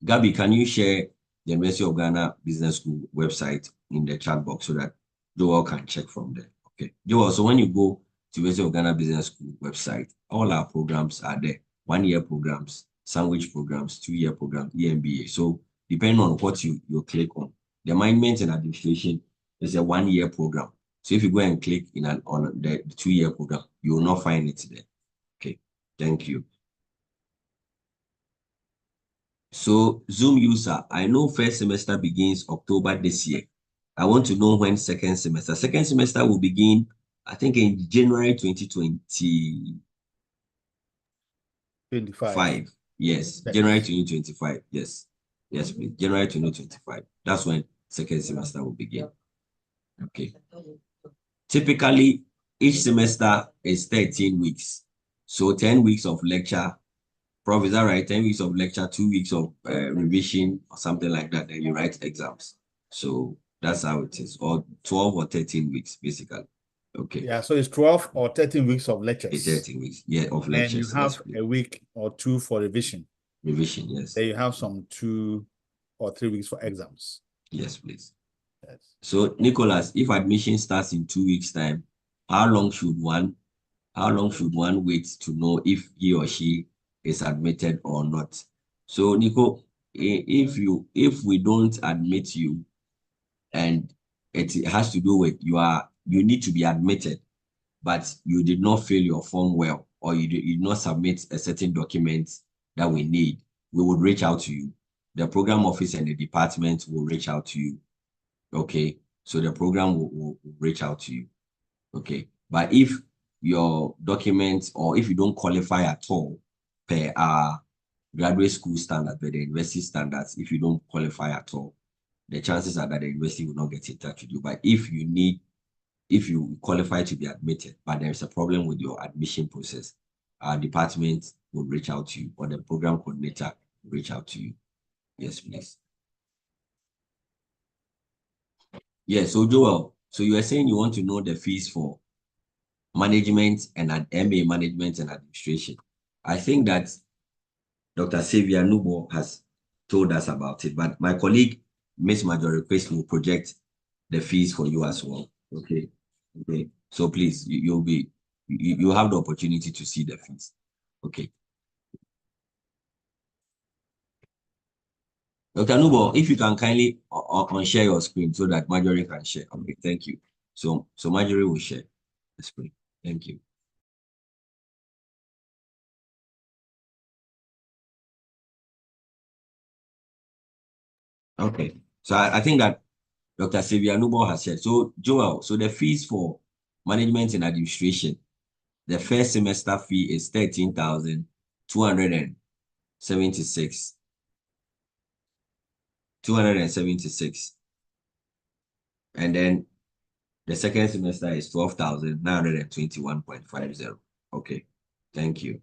Gabby, can you share the University of Ghana Business School website in the chat box so that Joel can check from there? Okay. Joel, so when you go to University of Ghana Business School website, all our programs are there. 1-year programs, sandwich programs, 2-year programs, MBA. So depending on what you click on, the Management and Administration is a 1-year program. So if you go and click on the 2-year program, you will not find it there. Okay. Thank you. So Zoom user, I know first semester begins October this year. I want to know when second semester. Second semester will begin, I think, in January 2025. Yes, January 2025. Yes, please. January 2025. That's when second semester will begin. Okay. Typically, each semester is 13 weeks. So 10 weeks of lecture. Prof, is that right? 10 weeks of lecture, 2 weeks of revision or something like that. Then you write exams. So that's how it is. Or 12 or 13 weeks, basically. Okay. Yeah, so it's 12 or 13 weeks of lectures. It's 13 weeks, yeah, of lectures. And you have a week or 2 for revision. Revision, yes. Then you have some 2 or 3 weeks for exams. Yes, please. Yes. So, Nicholas, if admission starts in 2 weeks' time, how long should one wait to know if he or she is admitted or not? So, Nico, if we don't admit you, and it has to do with you need to be admitted, but you did not fill your form well, or you did not submit a certain document that we need, we would reach out to you. The program office and the department will reach out to you. Okay, so the program will reach out to you. Okay, but if your documents, or if you don't qualify at all per our graduate school standards, per the university standards, if you don't qualify at all, the chances are that the university will not get in touch with you. But if you qualify to be admitted, but there is a problem with your admission process, our department will reach out to you, or the program coordinator will reach out to you. Yes, please. Yes, so Joel, so you were saying you want to know the fees for management and MA management and administration. I think that Dr. Xavier Nubo has told us about it, but my colleague, Miss Major Request, will project the fees for you as well. Okay. Okay. So please, you have the opportunity to see the fees. Okay. Dr. Nubo, if you can kindly unshare your screen so that Marjorie can share. Okay, thank you. So Marjorie will share the screen. Thank you. Okay, so I think that Dr. Xavier Nubo has said. So Joel, so the fees for management and administration, the first semester fee is 13,276. 276. And then the second semester is 12,921.50. Okay, thank you.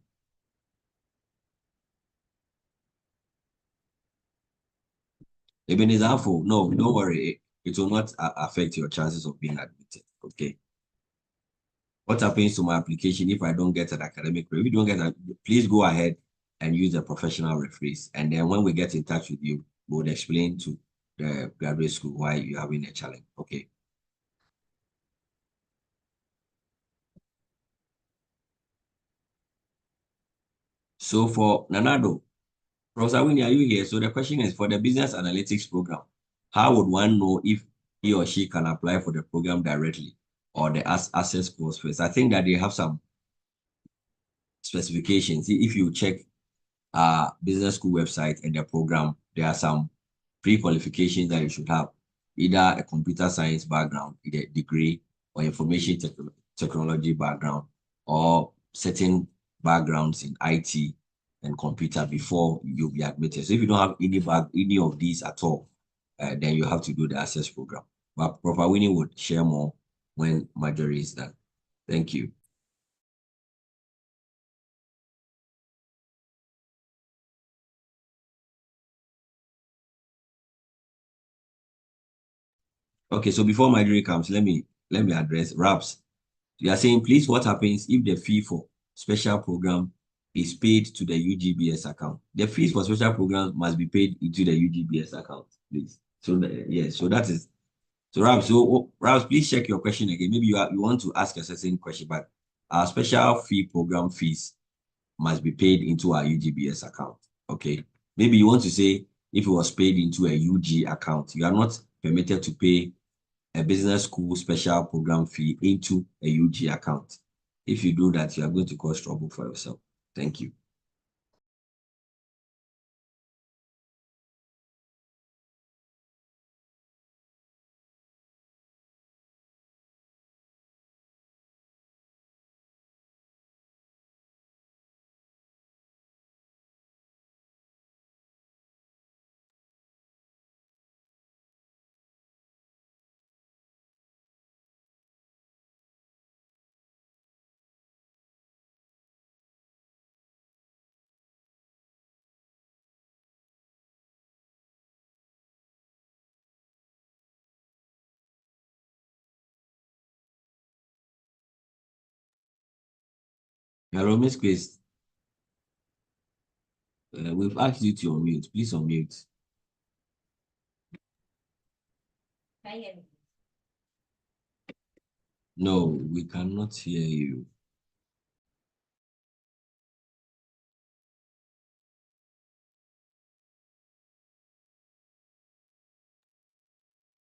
Ebenezer, no, don't worry. It will not affect your chances of being admitted. Okay. What happens to my application if I don't get an academic review? If you don't get that, please go ahead and use a professional reference. And then when we get in touch with you, we'll explain to the graduate school why you're having a challenge. Okay. So for Nanado, Professor Winnie, are you here? So the question is, for the business analytics program, how would one know if he or she can apply for the program directly or the access course first? I think that they have some specifications. If you check business school website and the program, there are some pre-qualifications that you should have, either a computer science background, either a degree, or information technology background, or certain backgrounds in IT and computer before you'll be admitted. So if you don't have any of these at all, then you have to do the access program. But Prof. Winnie would share more when Marjorie is done. Thank you. Okay, so before Marjorie comes, let me address Raps. You are saying, please, what happens if the fee for special program is paid to the UGBS account? The fees for special programs must be paid into the UGBS account, please. So yes, so that is. So Raps, please check your question again. Maybe you want to ask a certain question, but our special fee program fees must be paid into our UGBS account. Okay. Maybe you want to say if it was paid into a UG account, you are not permitted to pay a business school special program fee into a UG account. If you do that, you are going to cause trouble for yourself. Thank you. Hello, Miss Grace. We've asked you to unmute. Please unmute. No, we cannot hear you.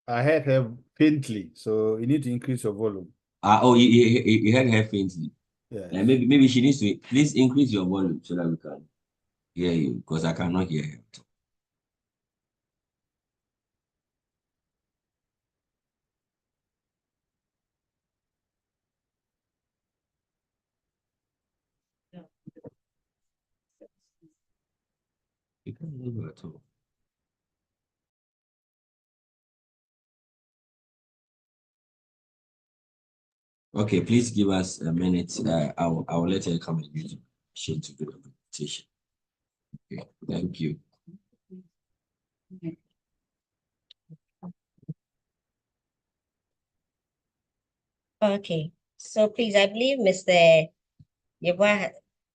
I heard her faintly, so you need to increase your volume. You heard her faintly. Yeah. Maybe she needs to please increase your volume so that we can hear you, because I cannot hear her. You can't hear her at all. Okay, please give us a minute. I will let her come and use it. permission to do the presentation. Okay, thank you. Okay, so please, I believe Mr. Yeboah,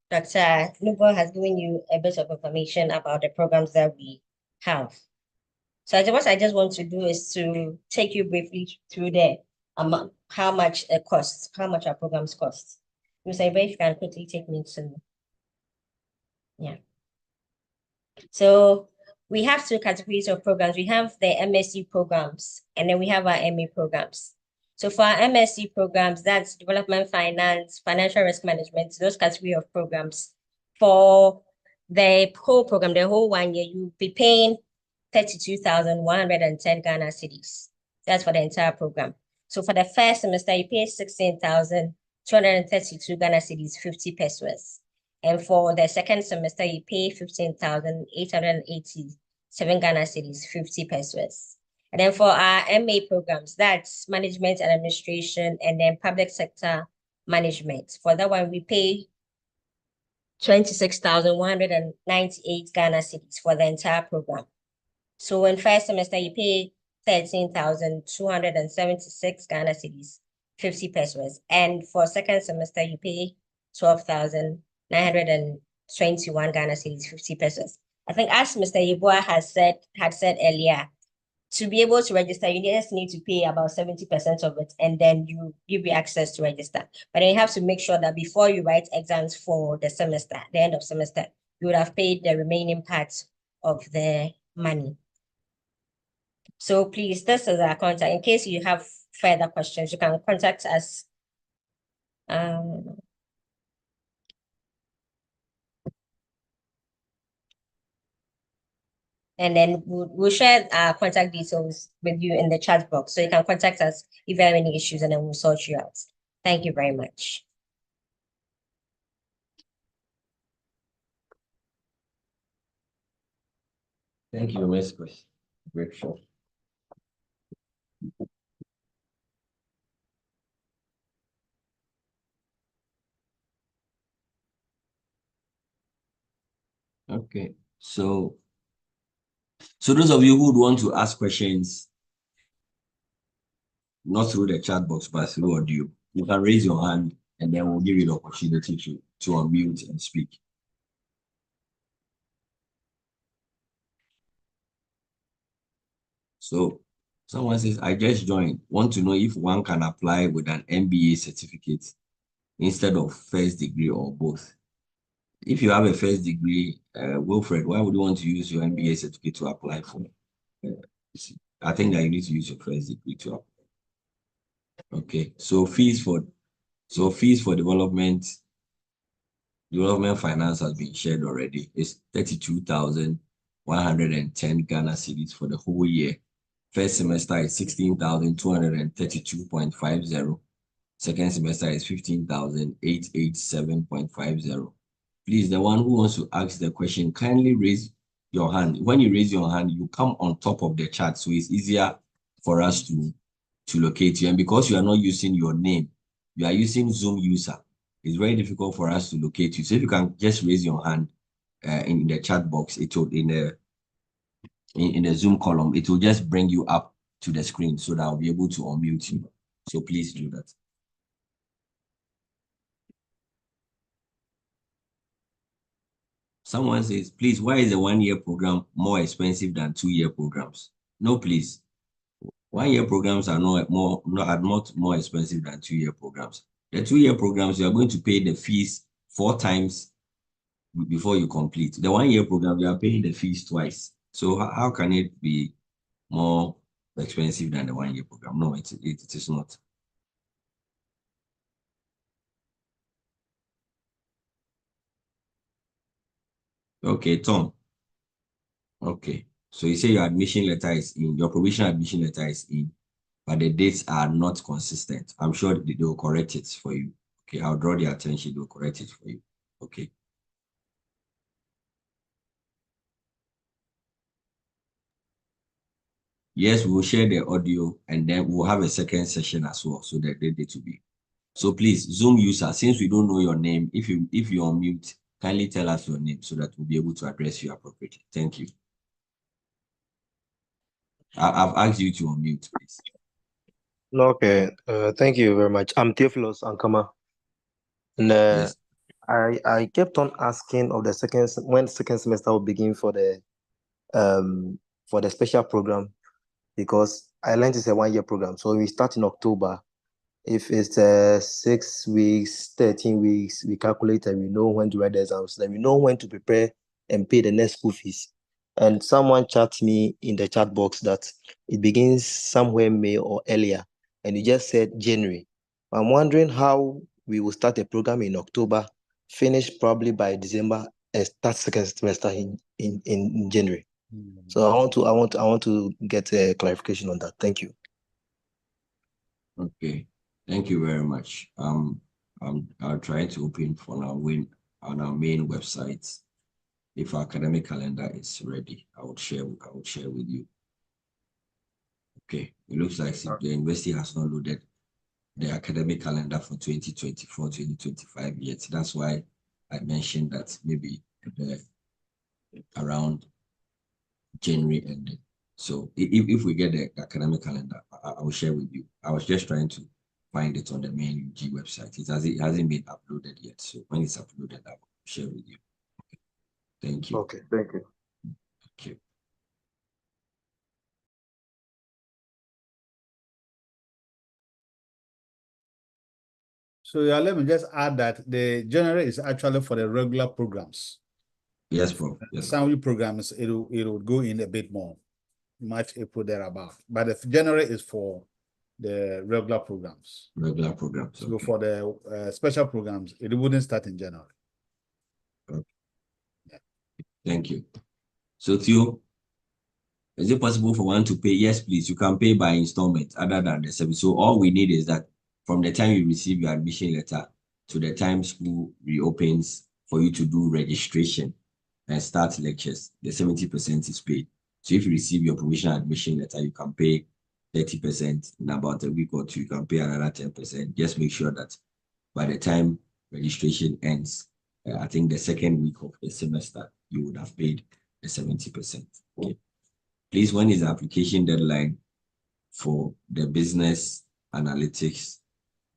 Dr. Nubo has given you a bit of information about the programs that we have. So what I just want to do is to take you briefly through the amount, how much it costs, how much our programs cost. Mr. Yeboah, if you can quickly take me to, yeah. So we have two categories of programs. We have the MSc programs, and then we have our MA programs. So for our MSc programs, that's development finance, financial risk management, those category of programs. For the whole program, the whole 1 year, you'll be paying 32,110 Ghana cedis. That's for the entire program. So for the first semester, you pay 16,232 Ghana cedis, 50 pesos. And for the second semester, you pay 15,887 Ghana cedis, 50 pesos. And then for our MA programs, that's management and administration, and then public sector management. For that one, we pay 26,198 Ghana cedis for the entire program. So in first semester, you pay 13,276 Ghana cedis, 50 pesos. And for second semester, you pay 12,921 Ghana cedis, 50 pesos. I think as Mr. Yeboah had said earlier, to be able to register, you just need to pay about 70% of it, and then you give you access to register. But then you have to make sure that before you write exams for the semester, the end of semester, you would have paid the remaining part of the money. So please, this is our contact. In case you have further questions, you can contact us. And then we'll share our contact details with you in the chat box. So you can contact us if you have any issues, and then we'll sort you out. Thank you very much. Thank you, Ms. Chris. Grateful. Okay, so those of you who would want to ask questions, not through the chat box, but through audio, you can raise your hand, and then we'll give you the opportunity to unmute and speak. So someone says, I just joined. Want to know if one can apply with an MBA certificate instead of first degree or both. If you have a first degree, Wilfred, why would you want to use your MBA certificate to apply for? I think that you need to use your first degree to apply. Okay, so fees for development finance has been shared already. It's 32,110 Ghana cedis for the whole year. First semester is 16,232.50. Second semester is 15,887.50. Please, the one who wants to ask the question, kindly raise your hand. When you raise your hand, you come on top of the chat, so it's easier for us to locate you. And because you are not using your name, you are using Zoom user, it's very difficult for us to locate you. So if you can just raise your hand in the chat box, it will in the Zoom column, it will just bring you up to the screen so that I'll be able to unmute you. So please do that. Someone says, please, why is a 1-year program more expensive than 2-year programs? No, please. 1-year programs are not more expensive than 2-year programs. The 2-year programs, you are going to pay the fees 4 times before you complete. The 1-year program, you are paying the fees twice. So how can it be more expensive than the 1-year program? No, it is not. Okay, Tom. Okay, so you say your admission letter is in, your provisional admission letter is in, but the dates are not consistent. I'm sure they will correct it for you. Okay, I'll draw the attention, they'll correct it for you. Okay. Yes, we will share the audio, and then we'll have a second session as well, so that they to be. So please, Zoom user, since we don't know your name, if you unmute, kindly tell us your name so that we'll be able to address you appropriately. Thank you. I've asked you to unmute, please. Okay, thank you very much. I'm Theophilus Ankama. And Yes. I kept on asking of the when second semester will begin for the special program, because I learned it's a 1 year program. So we start in October. If it's 6 weeks, 13 weeks, we calculate and we know when to write the exams, then we know when to prepare and pay the next school fees. And someone chat me in the chat box that it begins somewhere May or earlier, and you just said January. I'm wondering how we will start a program in October, finish probably by December, and start second semester in January. So I want to get a clarification on that. Thank you. Okay. Thank you very much. I'll try to open for now on our main website. If our academic calendar is ready, I will share with you. Okay. It looks like the university has not loaded the academic calendar for 2024-2025 yet. That's why I mentioned that maybe around January ending. So if we get the academic calendar, I will share with you. I was just trying to find it on the main UG website. It hasn't been uploaded yet. So when it's uploaded, I will share with you. Okay. Thank you. Okay, thank you. Thank you. So yeah, let me just add that the January is actually for the regular programs. Yes, bro. Yes. Summary programs, it will go in a bit more, March, April, thereabout. But the January is for the regular programs. Regular programs. So for the special programs, it wouldn't start in January. Okay. Yeah. Thank you. So Theo, is it possible for one to pay? Yes, please. You can pay by installment other than the service. So all we need is that from the time you receive your admission letter to the time school reopens for you to do registration and start lectures, the 70% is paid. So if you receive your provisional admission letter, you can pay 30%. In about a week or two, you can pay another 10%. Just make sure that by the time registration ends, I think the second week of the semester, you would have paid the 70%. Okay. Please, when is the application deadline for the business analytics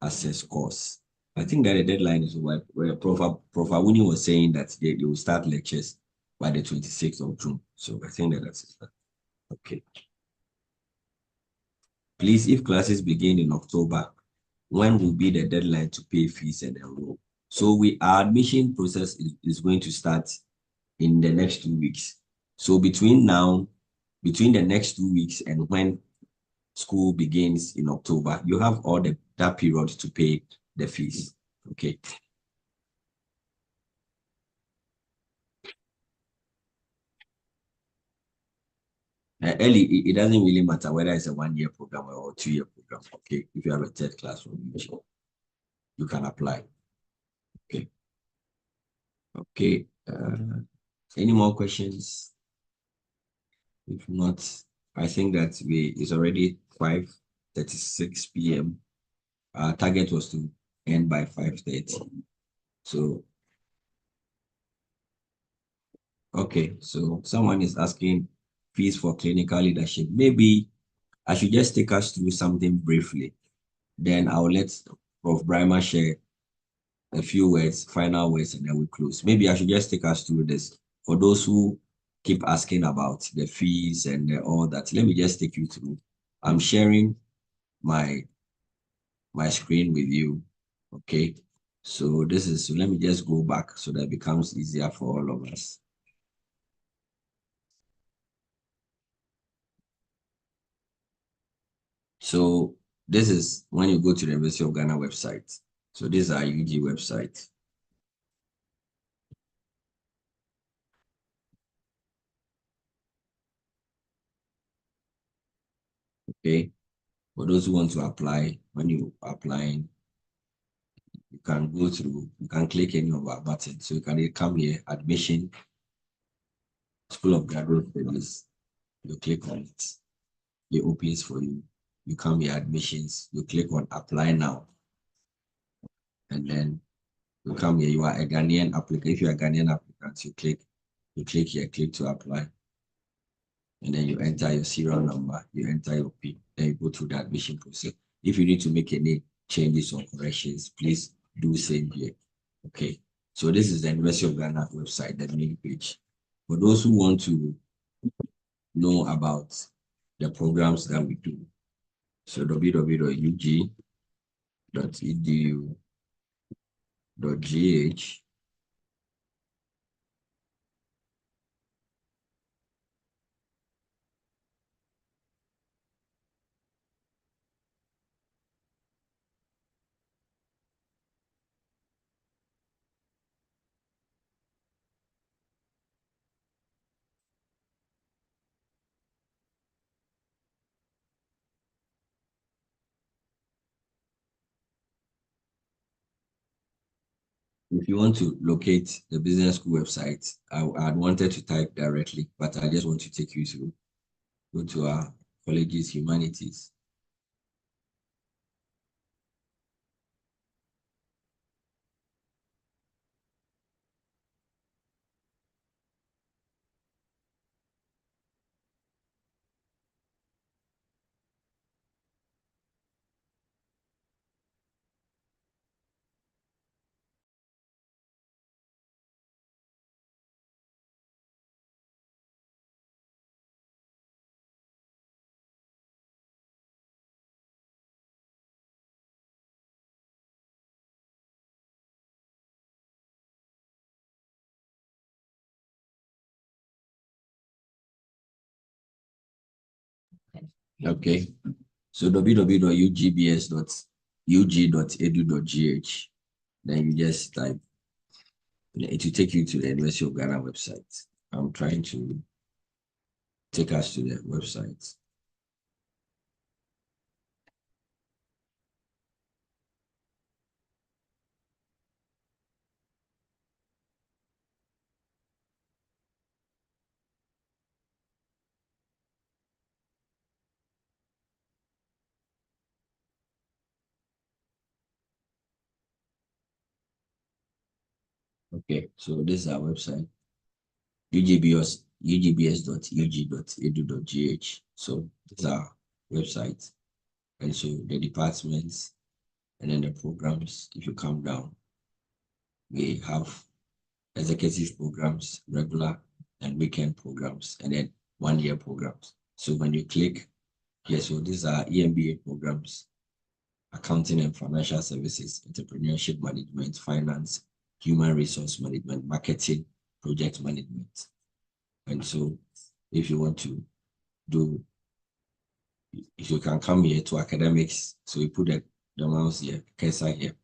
access course? I think that the deadline is where Prof. Awuni was saying that they will start lectures by the 26th of June. So I think that's it. Okay. Please, if classes begin in October, when will be the deadline to pay fees and enroll? So our admission process is going to start in the next 2 weeks. So between the next 2 weeks and when school begins in October, you have all that period to pay the fees. Okay. Early, it doesn't really matter whether it's a 1 year program or a 2 year program. Okay. If you have a third class from UG, you can apply. Okay. Okay. Any more questions? If not, I think that it's already 5:36 p.m. Our target was to end by 5:30. So, okay. So someone is asking fees for clinical leadership. Maybe I should just take us through something briefly. Then I'll let Prof. Brima share a few words, final words, and then we close. Maybe I should just take us through this. For those who keep asking about the fees and all that, let me just take you through. I'm sharing my screen with you. Okay. So let me just go back so that it becomes easier for all of us. So this is when you go to the University of Ghana website. So this is our UG website. Okay. For those who want to apply, when you are applying, you can go through, you can click any of our buttons. So you can come here, admission, School of Graduate Studies. You click on it. It opens for you. You come here, admissions. You click on apply now. And then You come here, you are a Ghanaian applicant. If you are a Ghanaian applicant, you click here, click to apply. And then you enter your serial number, you enter your PIN, then you go through the admission process. If you need to make any changes or corrections, please do same here. Okay. So this is the University of Ghana website, the main page. For those who want to know about the programs that we do, so www.ug.edu.gh. If you want to locate the business school website, I wanted to type directly, but I just want to take you through. Go to our colleges, humanities. Okay, so www.ugbs.ug.edu.gh. Then you just type. It will take you to the University of Ghana website. I'm trying to take us to the website. Okay, so this is our website, ugbs.ug.edu.gh. So this is our website. And so the departments and then the programs, if you come down, we have executive programs, regular and weekend programs, and then 1 year programs. So when you click, yes, so these are MBA programs, accounting and financial services, entrepreneurship management, finance, human resource management, marketing, project management. And so if you want to do, if you can come here to academics, so we put the mouse here, cursor here,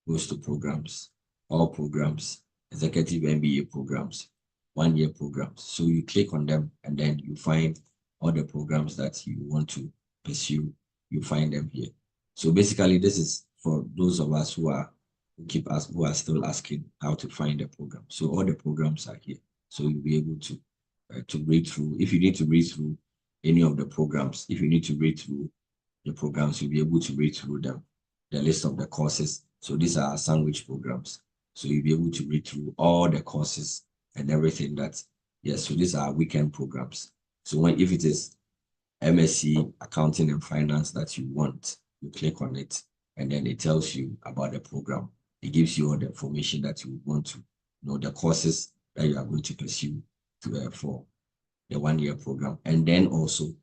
goes to programs, all programs, executive MBA programs, 1 year programs. So you click on them and then you find all the programs that you want to pursue, you find them here. So basically this is for those of us who are still asking how to find the program. So all the programs are here. So you'll be able to read through. If you need to read through any of the programs, if you need to read through the programs, you'll be able to read through them, the list of the courses. So these are sandwich programs. So you'll be able to read through all the courses and everything that, yes, so these are weekend programs. So if it is MSc Accounting and Finance that you want, you click on it and then it tells you about the program. It gives you all the information that you want to know, the courses that you are going to pursue for the 1 year program. And then also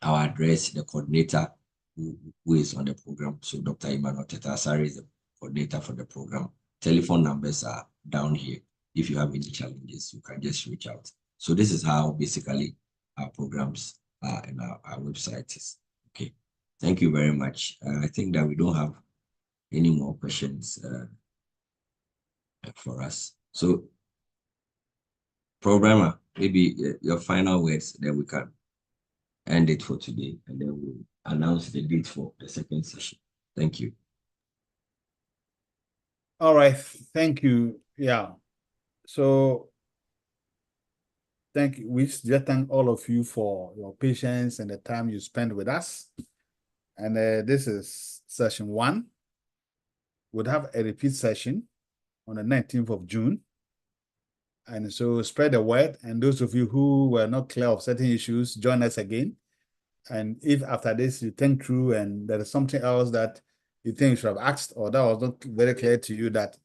our address, the coordinator who is on the program. So Dr. Emmanuel Tetasari is the coordinator for the program. Telephone numbers are down here. If you have any challenges, you can just reach out. So this is how basically our programs are and our website is. Okay, thank you very much. I think that we don't have any more questions for us. So programmer, maybe your final words, then we can end it for today and then we'll announce the date for the second session. Thank you. All right, thank you. Yeah. So we just thank all of you for your patience and the time you spend with us. And this is session 1. We'll have a repeat session on the 19th of June. And so spread the word. And those of you who were not clear of certain issues, join us again. And if after this you think through and there is something else that you think you should have asked or that was not very clear to you that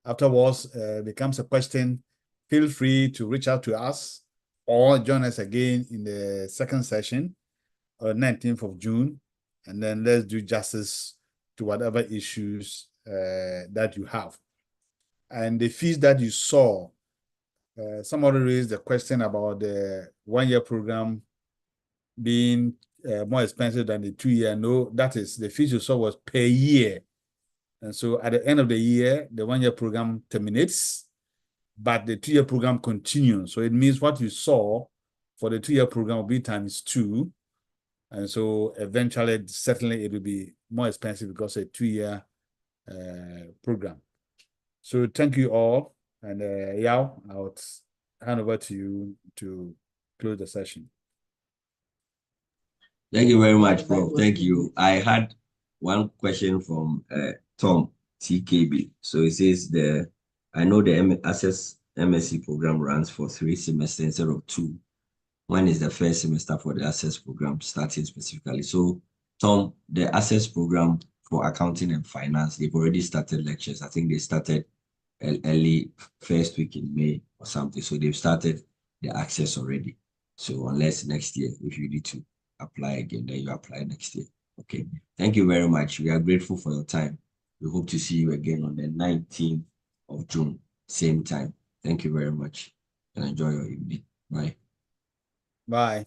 afterwards becomes a question, feel free to reach out to us or join us again in the second session on 19th of June. And then let's do justice to whatever issues that you have. And the fees that you saw, somebody raised the question about the one-year program being more expensive than the 2-year. No, that is the fees you saw was per year. And so at the end of the year, the 1-year program terminates, but the 2-year program continues. So it means what you saw for the 2-year program will be ×2. And so eventually, certainly it will be more expensive because it's a 2-year program. So thank you all. And Yao, I'll hand over to you to close the session. Thank you very much, Prof. Thank you. I had one question from Tom TKB. So it says I know the Access MSc program runs for 3 semesters instead of 2. When is the first semester for the Access program starting specifically? So Tom, the Access program for accounting and finance, they've already started lectures. I think they started early first week in May or something. So they've started the Access already. So unless next year, if you need to apply again, then you apply next year. Okay. Thank you very much. We are grateful for your time. We hope to see you again on the 19th of June, same time. Thank you very much and enjoy your evening. Bye. Bye.